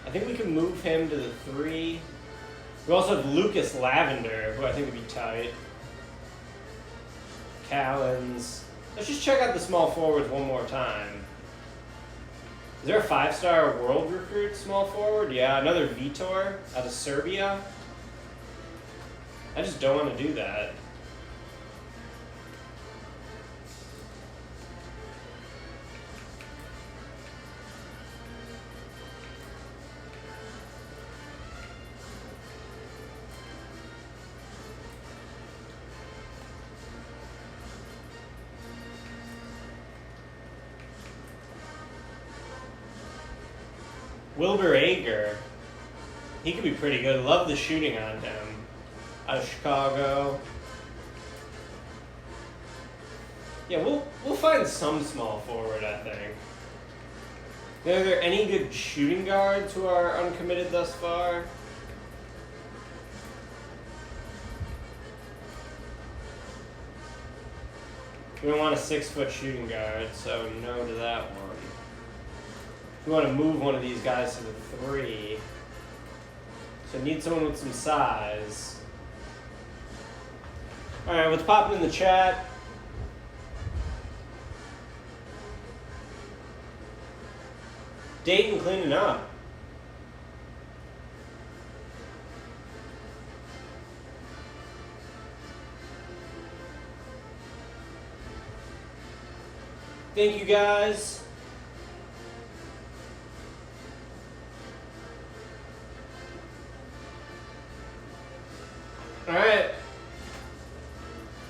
I think we can move him to the 3. We also have Lucas Lavender, who I think would be tight. Callens. Let's just check out the small forwards one more time. Is there a 5-star world recruit small forward? Yeah, another Vitor out of Serbia. I just don't want to do that. Wilbur Ager, he could be pretty good. Love the shooting on him. Out of Chicago. Yeah, we'll find some small forward, I think. Are there any good shooting guards who are uncommitted thus far? We don't want a 6-foot shooting guard, so no to that one. We want to move one of these guys to the 3. So I need someone with some size. Alright, what's popping in the chat? Dayton cleaning up. Thank you guys. All right.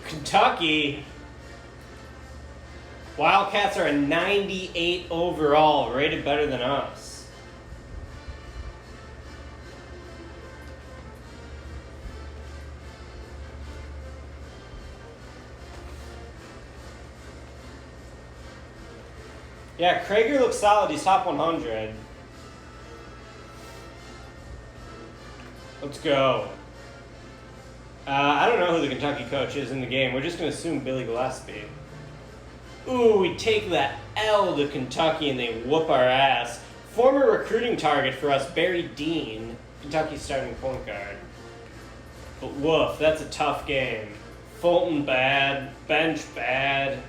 Kentucky. Wildcats are a 98 overall, rated better than us. Yeah, Krager looks solid. He's top 100. Let's go. I don't know who the Kentucky coach is in the game. We're just going to assume Billy Gillespie. Ooh, we take that L to Kentucky and they whoop our ass. Former recruiting target for us, Barry Dean, Kentucky's starting point guard. But woof, that's a tough game. Fulton bad. Bench bad.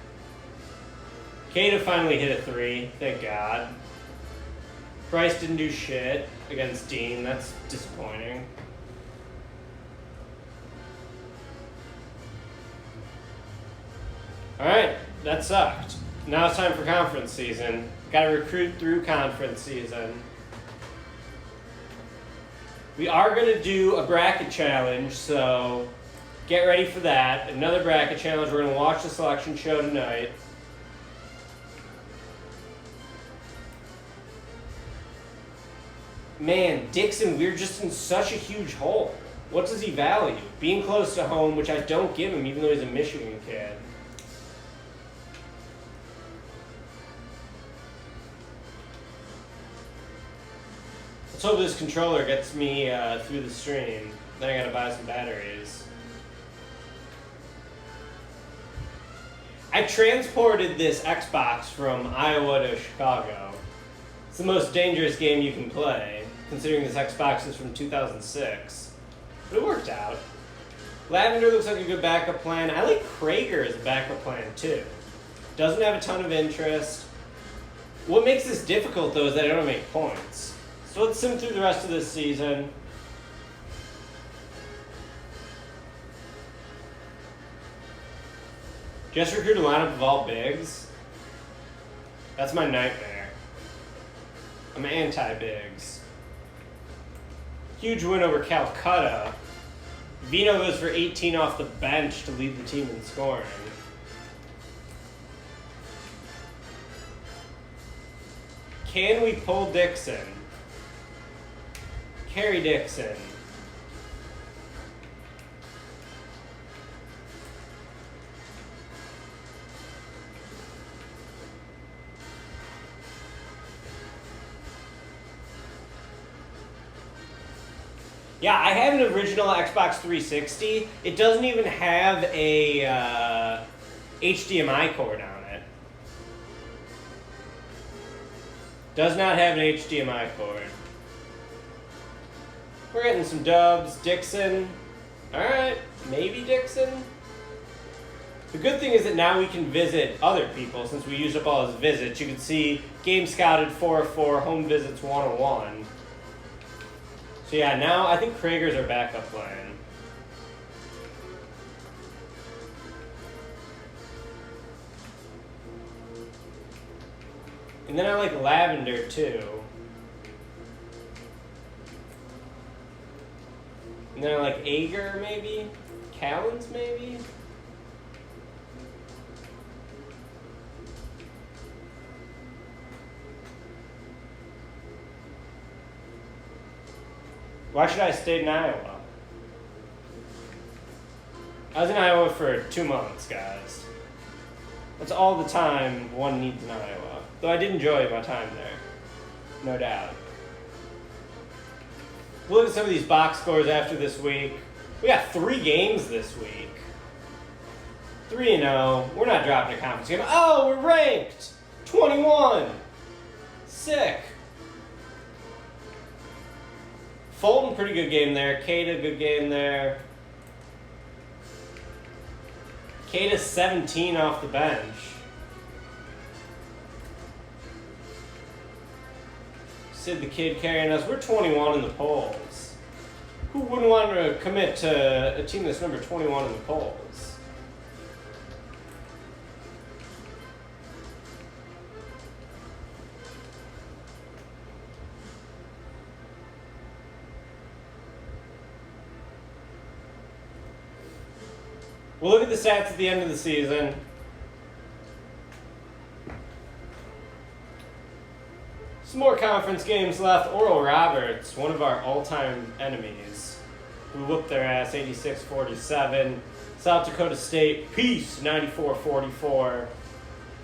Cada finally hit a 3. Thank God. Bryce didn't do shit against Dean. That's disappointing. Alright, that sucked. Now it's time for conference season. Gotta recruit through conference season. We are going to do a bracket challenge, so get ready for that. Another bracket challenge. We're going to watch the selection show tonight. Man, Dixon, we're just in such a huge hole. What does he value? Being close to home, which I don't give him, even though he's a Michigan kid. Let's hope this controller gets me through the stream. Then I gotta buy some batteries. I transported this Xbox from Iowa to Chicago. It's the most dangerous game you can play, considering this Xbox is from 2006. But it worked out. Lavender looks like a good backup plan. I like Krager as a backup plan too. Doesn't have a ton of interest. What makes this difficult though is that I don't make points. So let's sim through the rest of this season. Just recruit a lineup of all bigs. That's my nightmare. I'm anti-bigs. Huge win over Calcutta. Vino goes for 18 off the bench to lead the team in scoring. Can we pull Dixon? Carry Dixon. Yeah, I have an original Xbox 360. It doesn't even have a HDMI cord on it. Does not have an HDMI cord. We're getting some dubs. Dixon. Alright, maybe Dixon. The good thing is that now we can visit other people since we used up all his visits. You can see game scouted 404, home visits 101. So yeah, now I think Krager's our backup plan. And then I like Lavender too. And then I like Ager maybe? Callens maybe? Why should I stay in Iowa? I was in Iowa for 2 months, guys. That's all the time one needs in Iowa. Though I did enjoy my time there. No doubt. We'll look at some of these box scores after this week. We got 3 games this week. 3-0. We're not dropping a conference game. Oh, we're ranked! 21! Sick. Fulton, pretty good game there. Cada, good game there. Cada, 17 off the bench. Sid the Kid carrying us. We're 21 in the polls. Who wouldn't want to commit to a team that's number 21 in the polls? We'll look at the stats at the end of the season. Some more conference games left. Oral Roberts, one of our all-time enemies, who whooped their ass 86-47. South Dakota State, peace, 94-44.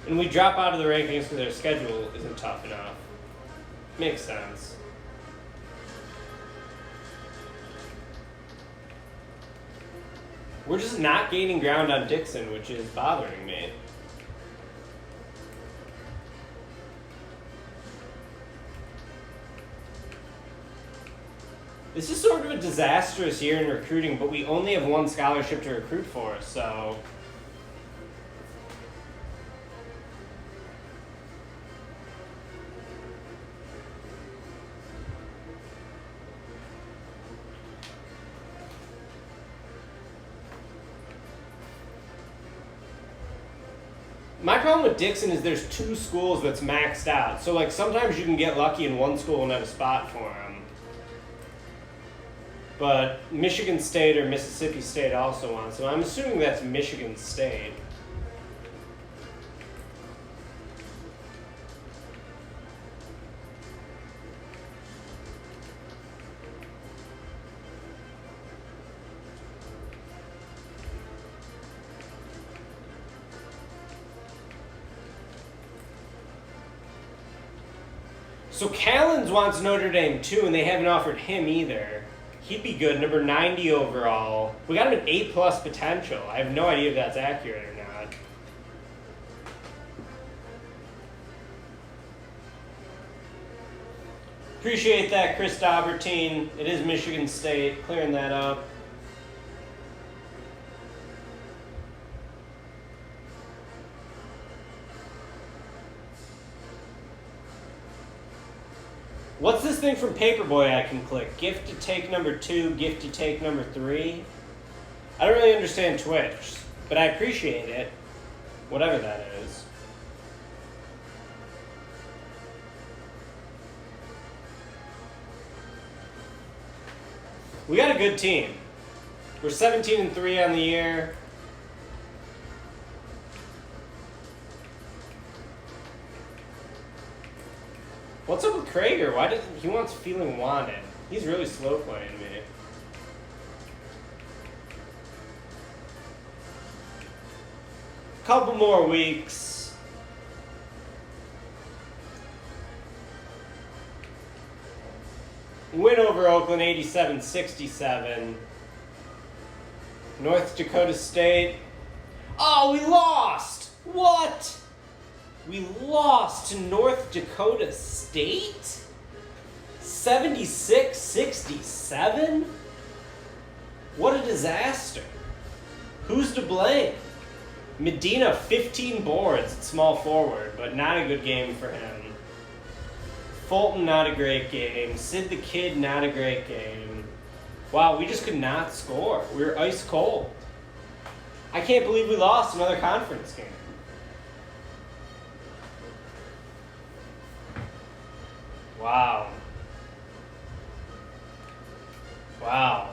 And we drop out of the rankings because their schedule isn't tough enough. Makes sense. We're just not gaining ground on Dixon, which is bothering me. This is sort of a disastrous year in recruiting, but we only have one scholarship to recruit for, so... My problem with Dixon is there's 2 schools that's maxed out. So, like, sometimes you can get lucky and one school will have a spot for him. But Michigan State or Mississippi State also wants him. I'm assuming that's Michigan State. So Callens wants Notre Dame too, and they haven't offered him either. He'd be good, number 90 overall. We got him an A+ potential. I have no idea if that's accurate or not. Appreciate that, Chris Daubertine. It is Michigan State, clearing that up. What's this thing from Paperboy I can click? Gift to take number 2, gift to take number 3. I don't really understand Twitch, but I appreciate it. Whatever that is. We got a good team. We're 17-3 on the year. What's up with Krager? Why does he wants feeling wanted? He's really slow playing me. Couple more weeks. Win over Oakland 87-67. North Dakota State. Oh, we lost! What? We lost to North Dakota State? 76-67? What a disaster. Who's to blame? Medina, 15 boards at small forward, but not a good game for him. Fulton, not a great game. Sid the Kid, not a great game. Wow, we just could not score. We were ice cold. I can't believe we lost another conference game. Wow. Wow.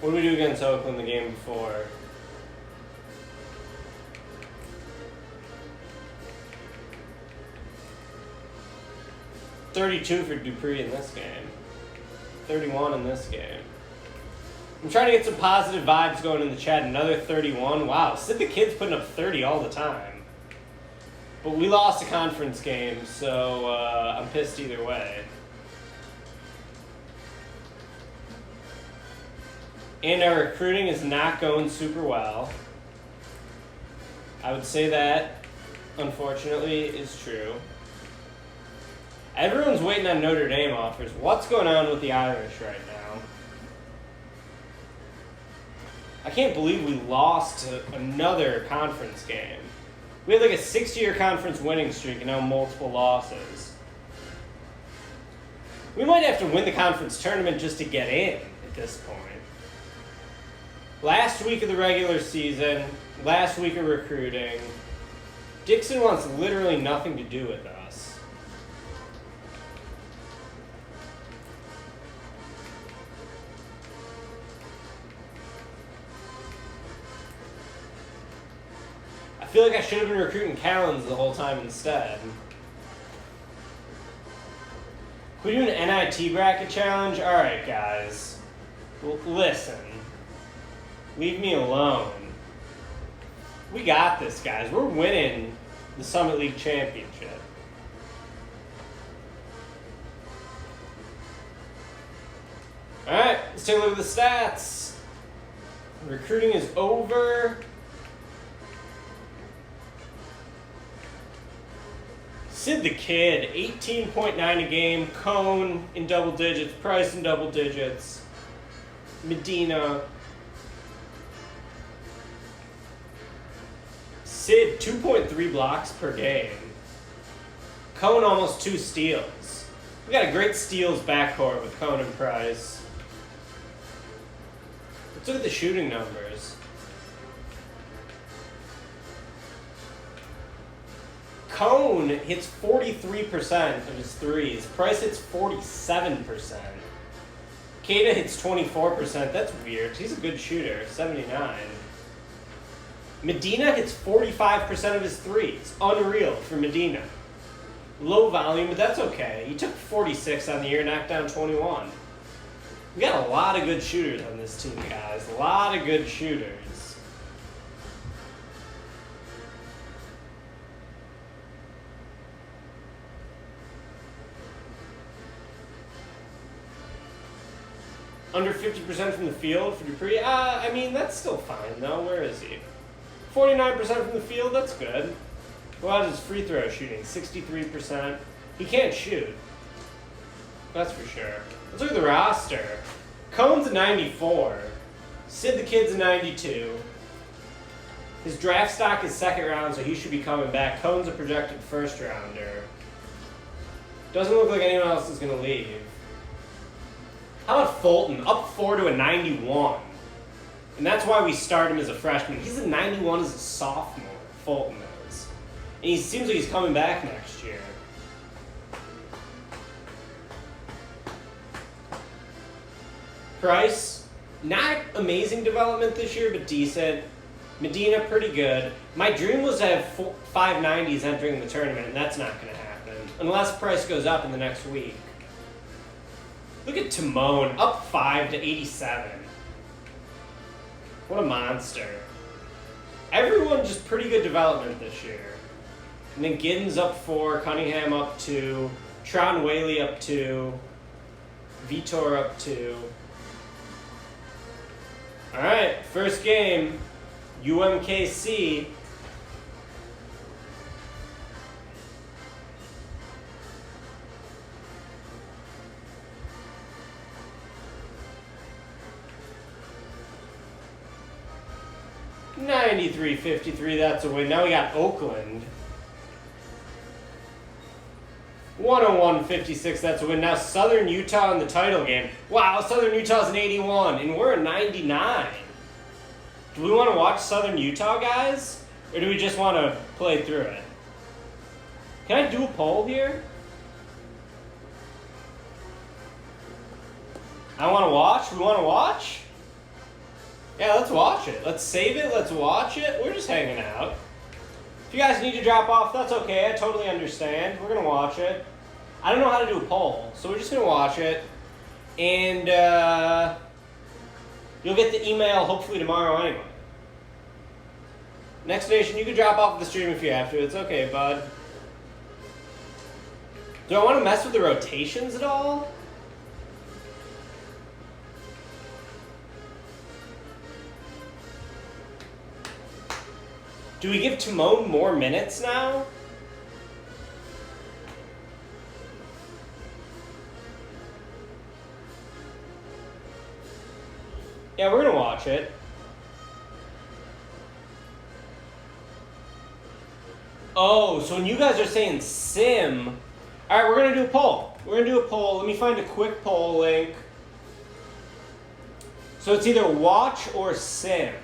What did we do against Oakland the game before? $32 for Dupree in this game. 31 in this game. I'm trying to get some positive vibes going in the chat. Another 31. Wow, Sid the Kid's putting up 30 all the time. But we lost a conference game, so I'm pissed either way. And our recruiting is not going super well. I would say that, unfortunately, is true. Everyone's waiting on Notre Dame offers. What's going on with the Irish right now? I can't believe we lost to another conference game. We had like a 6-year conference winning streak and now multiple losses. We might have to win the conference tournament just to get in at this point. Last week of the regular season, last week of recruiting. Dixon wants literally nothing to do with us. I feel like I should have been recruiting Callens the whole time instead. Can we do an NIT bracket challenge? Alright, guys. Well, listen. Leave me alone. We got this, guys. We're winning the Summit League Championship. Alright, let's take a look at the stats. Recruiting is over. Sid the Kid, 18.9 a game. Cone in double digits. Price in double digits. Medina. Sid, 2.3 blocks per game. Cone, almost 2 steals. We got a great steals backcourt with Cone and Price. Let's look at the shooting numbers. Cone hits 43% of his threes. Price hits 47%. Kata hits 24%. That's weird. He's a good shooter. 79. Medina hits 45% of his threes. Unreal for Medina. Low volume, but that's okay. He took 46 on the year, knocked down 21. We got a lot of good shooters on this team, guys. A lot of good shooters. Under 50% from the field for Dupree. I mean, that's still fine, though. Where is he? 49% from the field, that's good. Well, his free throw shooting, 63%. He can't shoot. That's for sure. Let's look at the roster. Cone's a 94. Sid the Kid's a 92. His draft stock is second round, so he should be coming back. Cone's a projected first rounder. Doesn't look like anyone else is going to leave. How about Fulton? Up 4 to a 91. And that's why we start him as a freshman. He's a 91 as a sophomore, Fulton is. And he seems like he's coming back next year. Price, not amazing development this year, but decent. Medina, pretty good. My dream was to have 590s entering the tournament, and that's not going to happen. Unless Price goes up in the next week. Look at Timone, up 5 to 87. What a monster. Everyone just pretty good development this year. And then Giddens up 4, Cunningham up 2, Tron Whaley up 2, Vitor up 2. All right, first game, UMKC. $93.53, that's a win. Now we got Oakland. 101.56, that's a win. Now Southern Utah in the title game. Wow, Southern Utah's an 81, and we're a 99. Do we want to watch Southern Utah, guys? Or do we just want to play through it? Can I do a poll here? I want to watch? We want to watch? Yeah, let's watch it. Let's save it. Let's watch it. We're just hanging out. If you guys need to drop off, that's okay. I totally understand. We're going to watch it. I don't know how to do a poll, so we're just going to watch it. And you'll get the email hopefully tomorrow anyway. Next Nation, you can drop off the stream if you have to. It's okay, bud. Do I want to mess with the rotations at all? Do we give Timone more minutes now? Yeah, we're going to watch it. Oh, so when you guys are saying sim... All right, we're going to do a poll. We're going to do a poll. Let me find a quick poll link. So it's either watch or sim.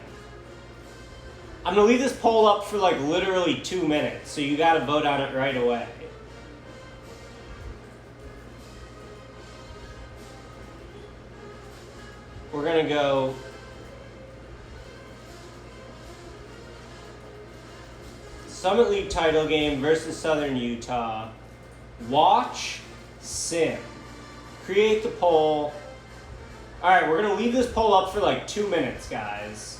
I'm going to leave this poll up for like literally 2 minutes, so you got to vote on it right away. We're going to go Summit League title game versus Southern Utah. Watch, sim. Create the poll. All right, we're going to leave this poll up for like 2 minutes, guys.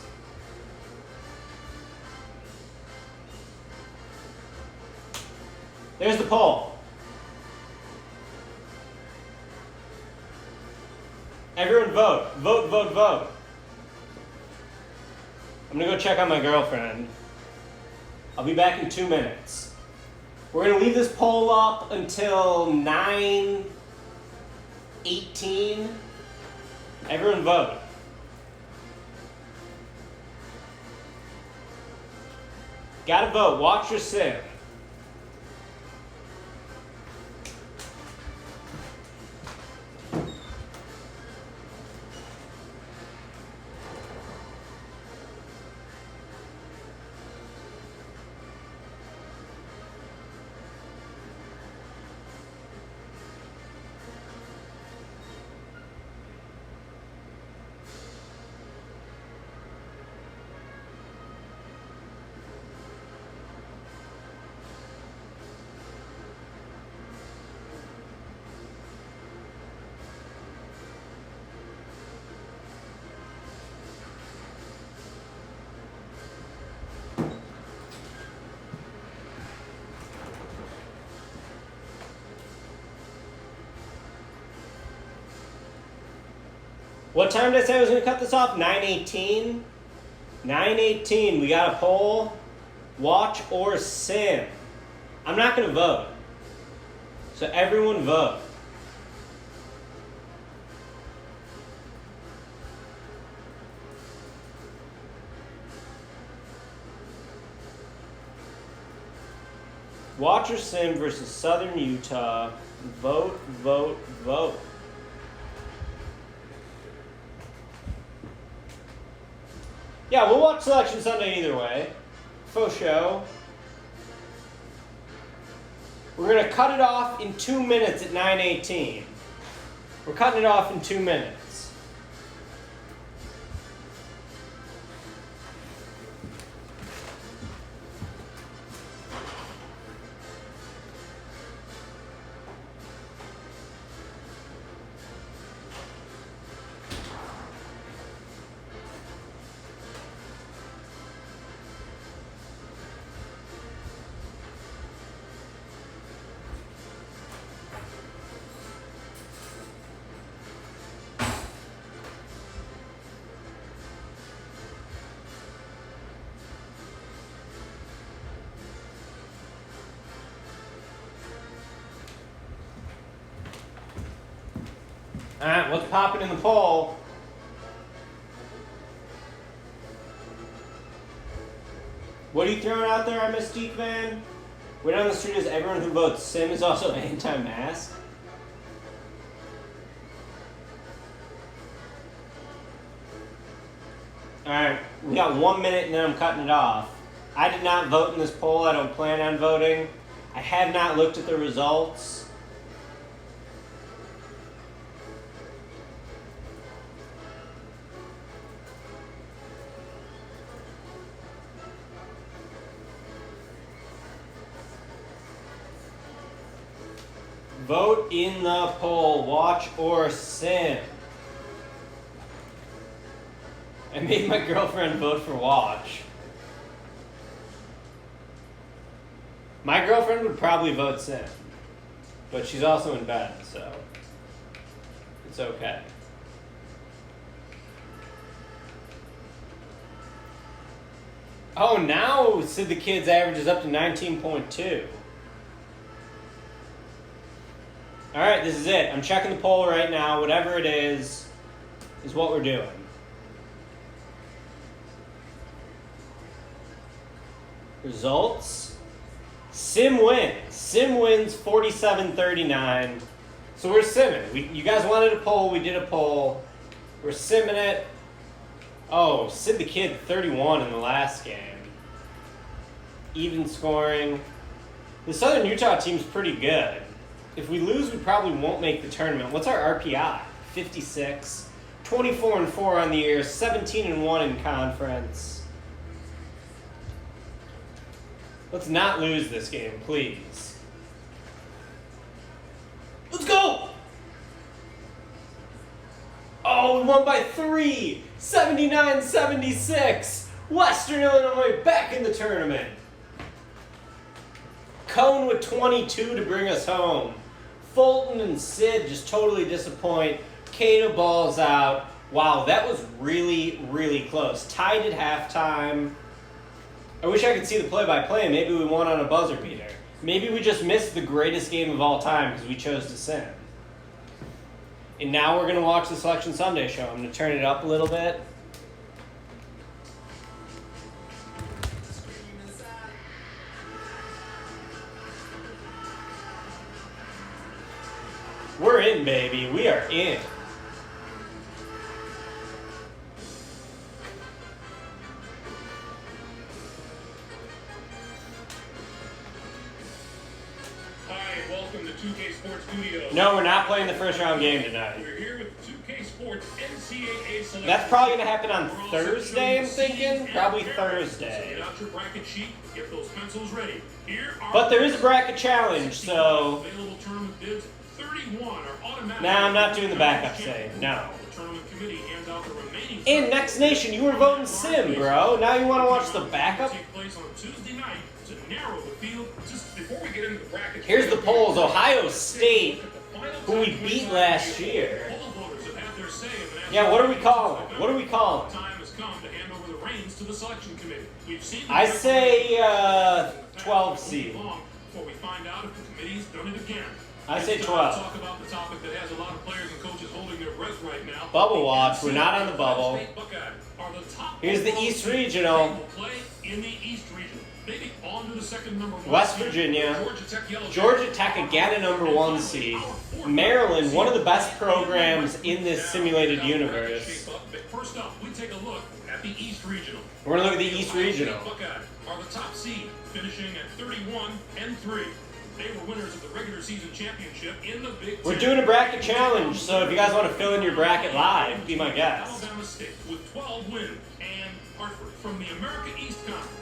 There's the poll. Everyone vote. Vote, vote, vote. I'm going to go check on my girlfriend. I'll be back in 2 minutes. We're going to leave this poll up until 9:18. Everyone vote. Gotta vote. Watch your sim. What time did I say I was going to cut this off? 9:18? 9:18, we got a poll. Watch or sim. I'm not going to vote. So everyone vote. Watch or sim versus Southern Utah. Vote, vote, vote. Yeah, we'll watch Selection Sunday either way. Faux show. We're going to cut it off in 2 minutes at 9:18. We're cutting it off in 2 minutes. Alright, what's popping in the poll? What are you throwing out there, Mystique Van? Word on the street is everyone who votes sim is also anti-mask. Alright, we got 1 minute and then I'm cutting it off. I did not vote in this poll. I don't plan on voting. I have not looked at the results. Vote in the poll, watch or sim. I made my girlfriend vote for watch. My girlfriend would probably vote sim, but she's also in bed, so it's okay. Oh, now Sid the Kid's average is up to 19.2. All right, this is it. I'm checking the poll right now. Whatever it is what we're doing. Results. Sim wins. Sim wins 47-39. So we're simming. You guys wanted a poll. We did a poll. We're simming it. Oh, Sid the Kid 31 in the last game. Even scoring. The Southern Utah team's pretty good. If we lose, we probably won't make the tournament. What's our RPI? 56. 24-4 on the year. 17-1 in conference. Let's not lose this game, please. Let's go! Oh, we won by 3. 79-76. Western Illinois back in the tournament. Cone with 22 to bring us home. Fulton and Sid just totally disappoint. Cato balls out. Wow, that was really, really close. Tied at halftime. I wish I could see the play-by-play. Maybe we won on a buzzer beater. Maybe we just missed the greatest game of all time because we chose to sin. And now we're going to watch the Selection Sunday show. I'm going to turn it up a little bit. We're in, baby. We are in. Welcome to 2K Sports Studios. No, we're not playing the first round game tonight. We're here with 2K Sports NCAA selection. That's probably going to happen on Thursday, I'm thinking. Probably Thursday. Get out your bracket sheet, get those pencils ready. Here are but there is a bracket challenge, so... Available tournament bids, 31 are automatic. Nah, I'm not doing the backup save. No. The tournament committee hands out the remaining... And Next Nation, you were voting Sim, bro. Now you want to watch the backup? Take place on Tuesday night to narrow the field. Just before we get into the bracket... Here's the polls. Ohio State, who we beat last year. Yeah, what are we calling? What are we calling? Time has come to hand over the reins to the selection committee. We've seen I say 12 seed. Before we find out if the committee's done it again. I say 12. Talk about the topic that has a lot of players and coaches holding their breath right now. Bubble watch. We're not on the bubble. Here's the East Regional. Play in the East Regional. Maybe on to the second number 1. West Virginia. Georgia Tech again a number 1 seed. Maryland, one of the best programs in this simulated universe. First up, we take a look at the East Regional. We're going to look at the East Regional. Are the top seed, finishing at 31-3. They were winners of the regular season championship in the Big Ten. We're doing a bracket challenge, so if you guys want to fill in your bracket live, be my guest. Alabama State with 12 wins, and Hartford from the America East Conference.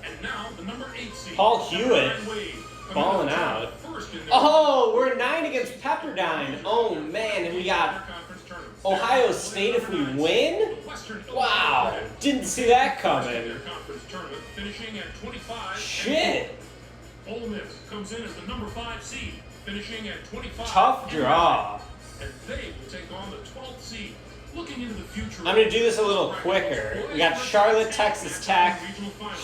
And now the number 8 seed. Paul Hewitt balling out. Oh, we're 9 against Pepperdine. Oh man, and we got Ohio State if we win? Wow, didn't see that coming. Shit. Ole Miss comes in as the number 5 seed, finishing at 25. Tough draw. And they will take on the 12th seed. Looking into the future. I'm going to do this a little quicker. We got Charlotte, Texas Tech,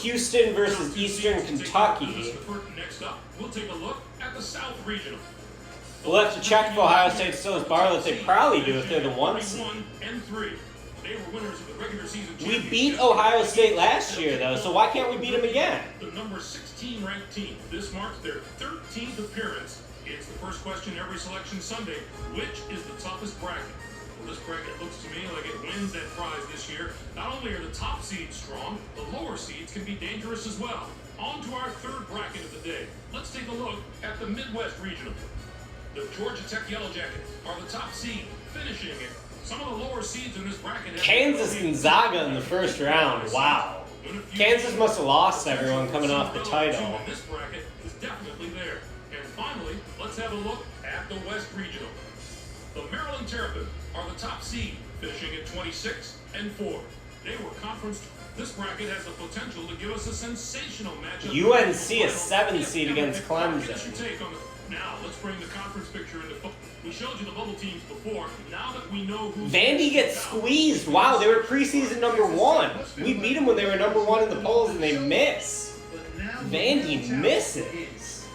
Houston versus Eastern Kentucky. Next up, we'll take a look at the South Regional. We'll have to check if Ohio State still has Bartlett. They probably do if they're the 1 seed. They were winners of the regular season. We beat Ohio State last year, though, so why can't we beat them again? The number 16 ranked team. This marks their 13th appearance. It's the first question every Selection Sunday. Which is the toughest bracket? Well, this bracket looks to me like it wins that prize this year. Not only are the top seeds strong, the lower seeds can be dangerous as well. On to our third bracket of the day. Let's take a look at the Midwest Regional. The Georgia Tech Yellow Jackets are the top seed, finishing it. Some of the lower seeds in this bracket. Kansas Gonzaga in the first round. Wow. Kansas must have lost everyone coming off the title. This bracket is definitely there. And finally, let's have a look at the West Regional. The Maryland Terrapins are the top seed, finishing at 26-4. They were conference. This bracket has the potential to give us a sensational matchup. UNC a 7 seed against Clemson. Now, let's bring the conference picture into focus. We showed you the bubble teams before. Now that we know who's... Vandy gets squeezed. Wow, they were preseason number 1. We beat them when they were number 1 in the polls, and they miss. Vandy misses.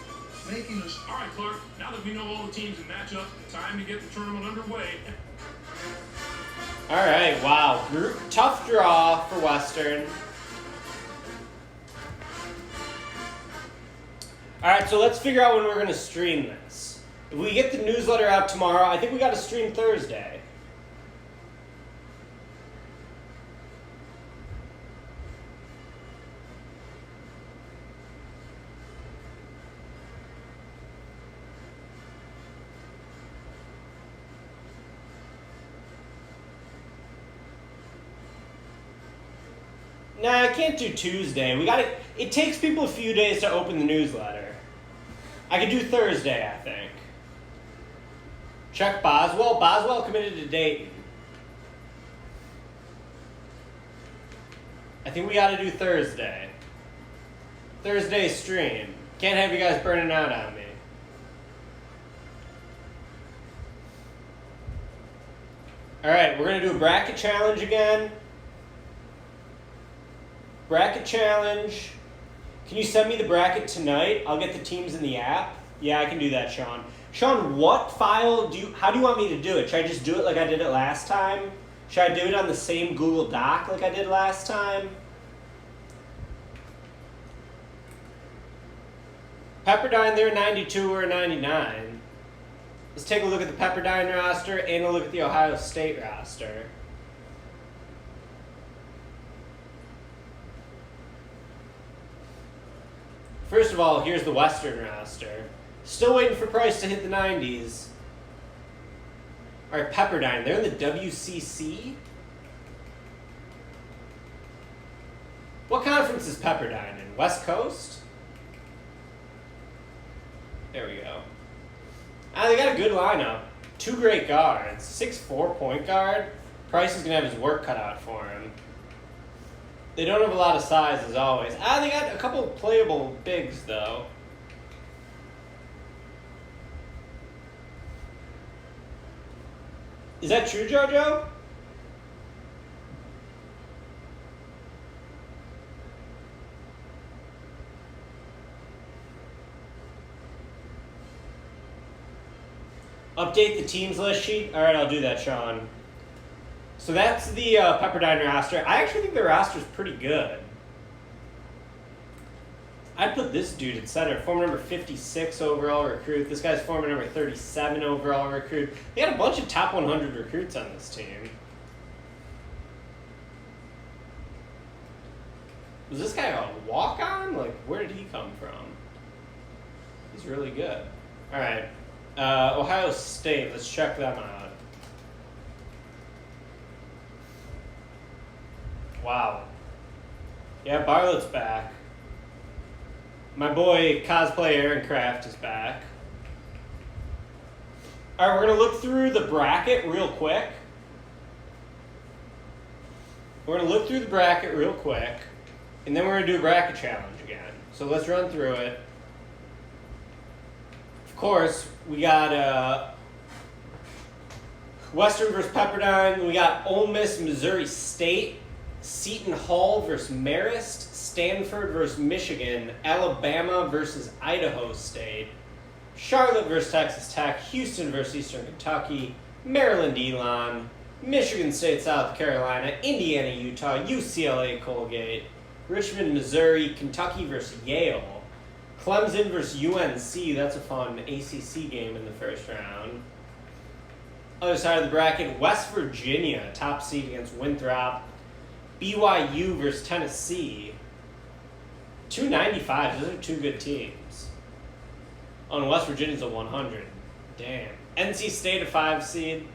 All right, Clark. Now that we know all the teams and matchups, time to get the tournament underway. All right, wow. Tough draw for Western. All right, so let's figure out when we're going to stream this. If we get the newsletter out tomorrow, I think we got to stream Thursday. Nah, I can't do Tuesday. It takes people a few days to open the newsletter. I could do Thursday, I think. Check Boswell. Boswell committed to Dayton. I think we got to do Thursday. Thursday stream. Can't have you guys burning out on me. Alright, we're going to do a bracket challenge again. Bracket challenge. Can you send me the bracket tonight? I'll get the teams in the app. Yeah, I can do that, Sean. Sean, what file how do you want me to do it? Should I just do it like I did it last time? Should I do it on the same Google Doc like I did last time? Pepperdine, they're 92 or 99. Let's take a look at the Pepperdine roster and a look at the Ohio State roster. First of all, here's the Western roster. Still waiting for Price to hit the 90s. All right, Pepperdine, they're in the WCC. What conference is Pepperdine in? West Coast? There we go. They got a good lineup. 2 great guards. 6'4" point guard. Price is going to have his work cut out for him. They don't have a lot of size, as always. They got a couple of playable bigs, though. Is that true, JoJo? Update the teams list sheet? All right, I'll do that, Sean. So that's the Pepperdine roster. I actually think the roster's pretty good. I'd put this dude at center, former number 56 overall recruit. This guy's former number 37 overall recruit. They got a bunch of top 100 recruits on this team. Was this guy a walk-on? Like, where did he come from? He's really good. All right. Ohio State, let's check them out. Wow. Yeah, Bartlett's back. My boy cosplay Aaron Kraft is back. All right, we're going to look through the bracket real quick. We're going to look through the bracket real quick, and then we're going to do a bracket challenge again. So let's run through it. Of course, we got Western versus Pepperdine. We got Ole Miss, Missouri State. Seton Hall versus Marist, Stanford versus Michigan, Alabama versus Idaho State, Charlotte versus Texas Tech, Houston versus Eastern Kentucky, Maryland Elon, Michigan State, South Carolina, Indiana, Utah, UCLA, Colgate, Richmond, Missouri, Kentucky versus Yale, Clemson versus UNC. That's a fun ACC game in the first round. Other side of the bracket, West Virginia, top seed against Winthrop. BYU versus Tennessee. 295. Those are 2 good teams. Oh, and West Virginia's a 100. Damn. NC State a 5 seed.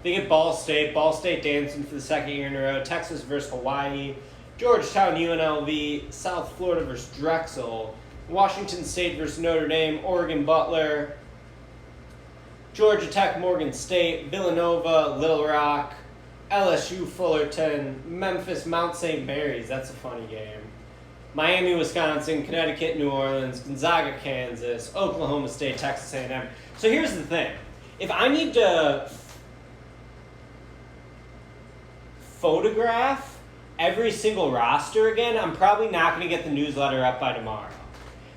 They get Ball State. Ball State dancing for the 2nd year in a row. Texas versus Hawaii. Georgetown UNLV. South Florida versus Drexel. Washington State versus Notre Dame. Oregon Butler. Georgia Tech Morgan State. Villanova Little Rock. LSU Fullerton, Memphis Mount St. Mary's, that's a funny game. Miami, Wisconsin, Connecticut, New Orleans, Gonzaga, Kansas, Oklahoma State, Texas A&M. So here's the thing. If I need to photograph every single roster again, I'm probably not going to get the newsletter up by tomorrow.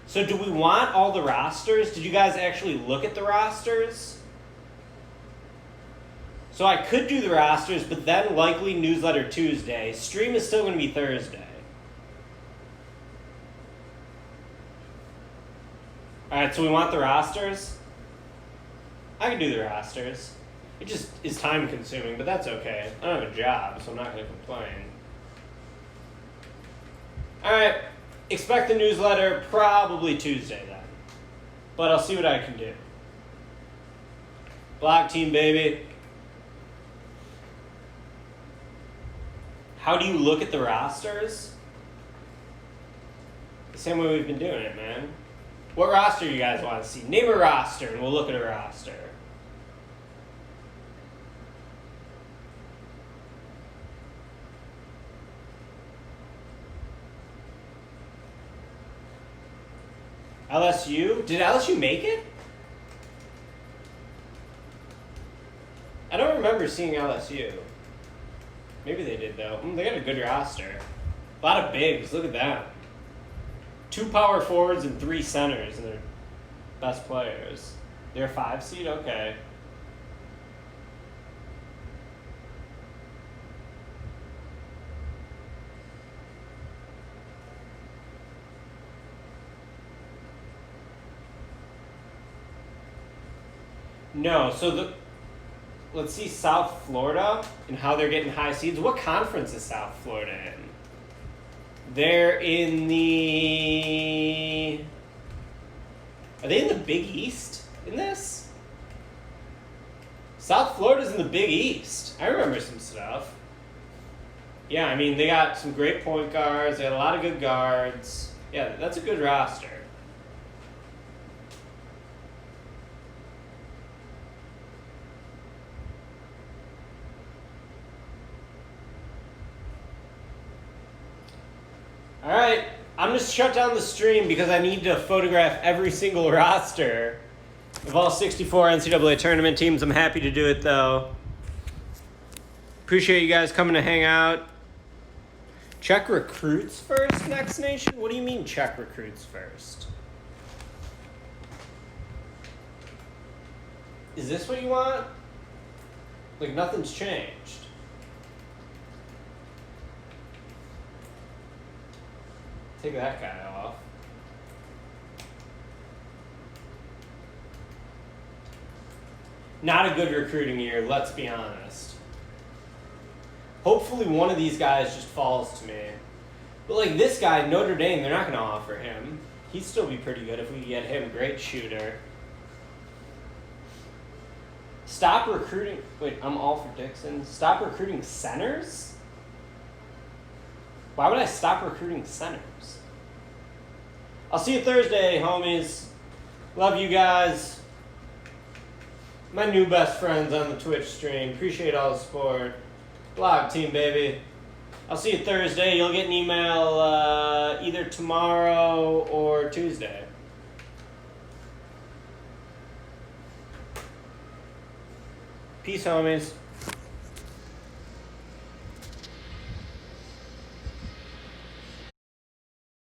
So do we want all the rosters? Did you guys actually look at the rosters? So I could do the rosters, but then likely newsletter Tuesday. Stream is still going to be Thursday. All right, so we want the rosters? I can do the rosters. It just is time consuming, but that's okay. I don't have a job, so I'm not going to complain. All right, expect the newsletter probably Tuesday then. But I'll see what I can do. Block team, baby. How do you look at the rosters? The same way we've been doing it, man. What roster do you guys want to see? Name a roster, and we'll look at a roster. LSU? Did LSU make it? I don't remember seeing LSU. Maybe they did, though. They got a good roster. A lot of bigs. Look at that. 2 power forwards and 3 centers, and they're best players. They're a 5 seed? Okay. No, so let's see South Florida and how they're getting high seeds. What conference is South Florida in? They're in the... Are they in the Big East in this? South Florida's in the Big East. I remember some stuff. Yeah, I mean, they got some great point guards. They got a lot of good guards. Yeah, that's a good roster. All right, I'm just shut down the stream because I need to photograph every single roster of all 64 NCAA tournament teams. I'm happy to do it, though. Appreciate you guys coming to hang out. Check recruits first, Next Nation? What do you mean check recruits first? Is this what you want? Like, nothing's changed. Take that guy off. Not a good recruiting year, let's be honest. Hopefully one of these guys just falls to me. But like this guy, Notre Dame, they're not going to offer him. He'd still be pretty good if we get him. Great shooter. Stop recruiting... Wait, I'm all for Dixon. Stop recruiting centers? Why would I stop recruiting centers? I'll see you Thursday, homies. Love you guys. My new best friends on the Twitch stream. Appreciate all the support. Blog team, baby. I'll see you Thursday. You'll get an email either tomorrow or Tuesday. Peace, homies.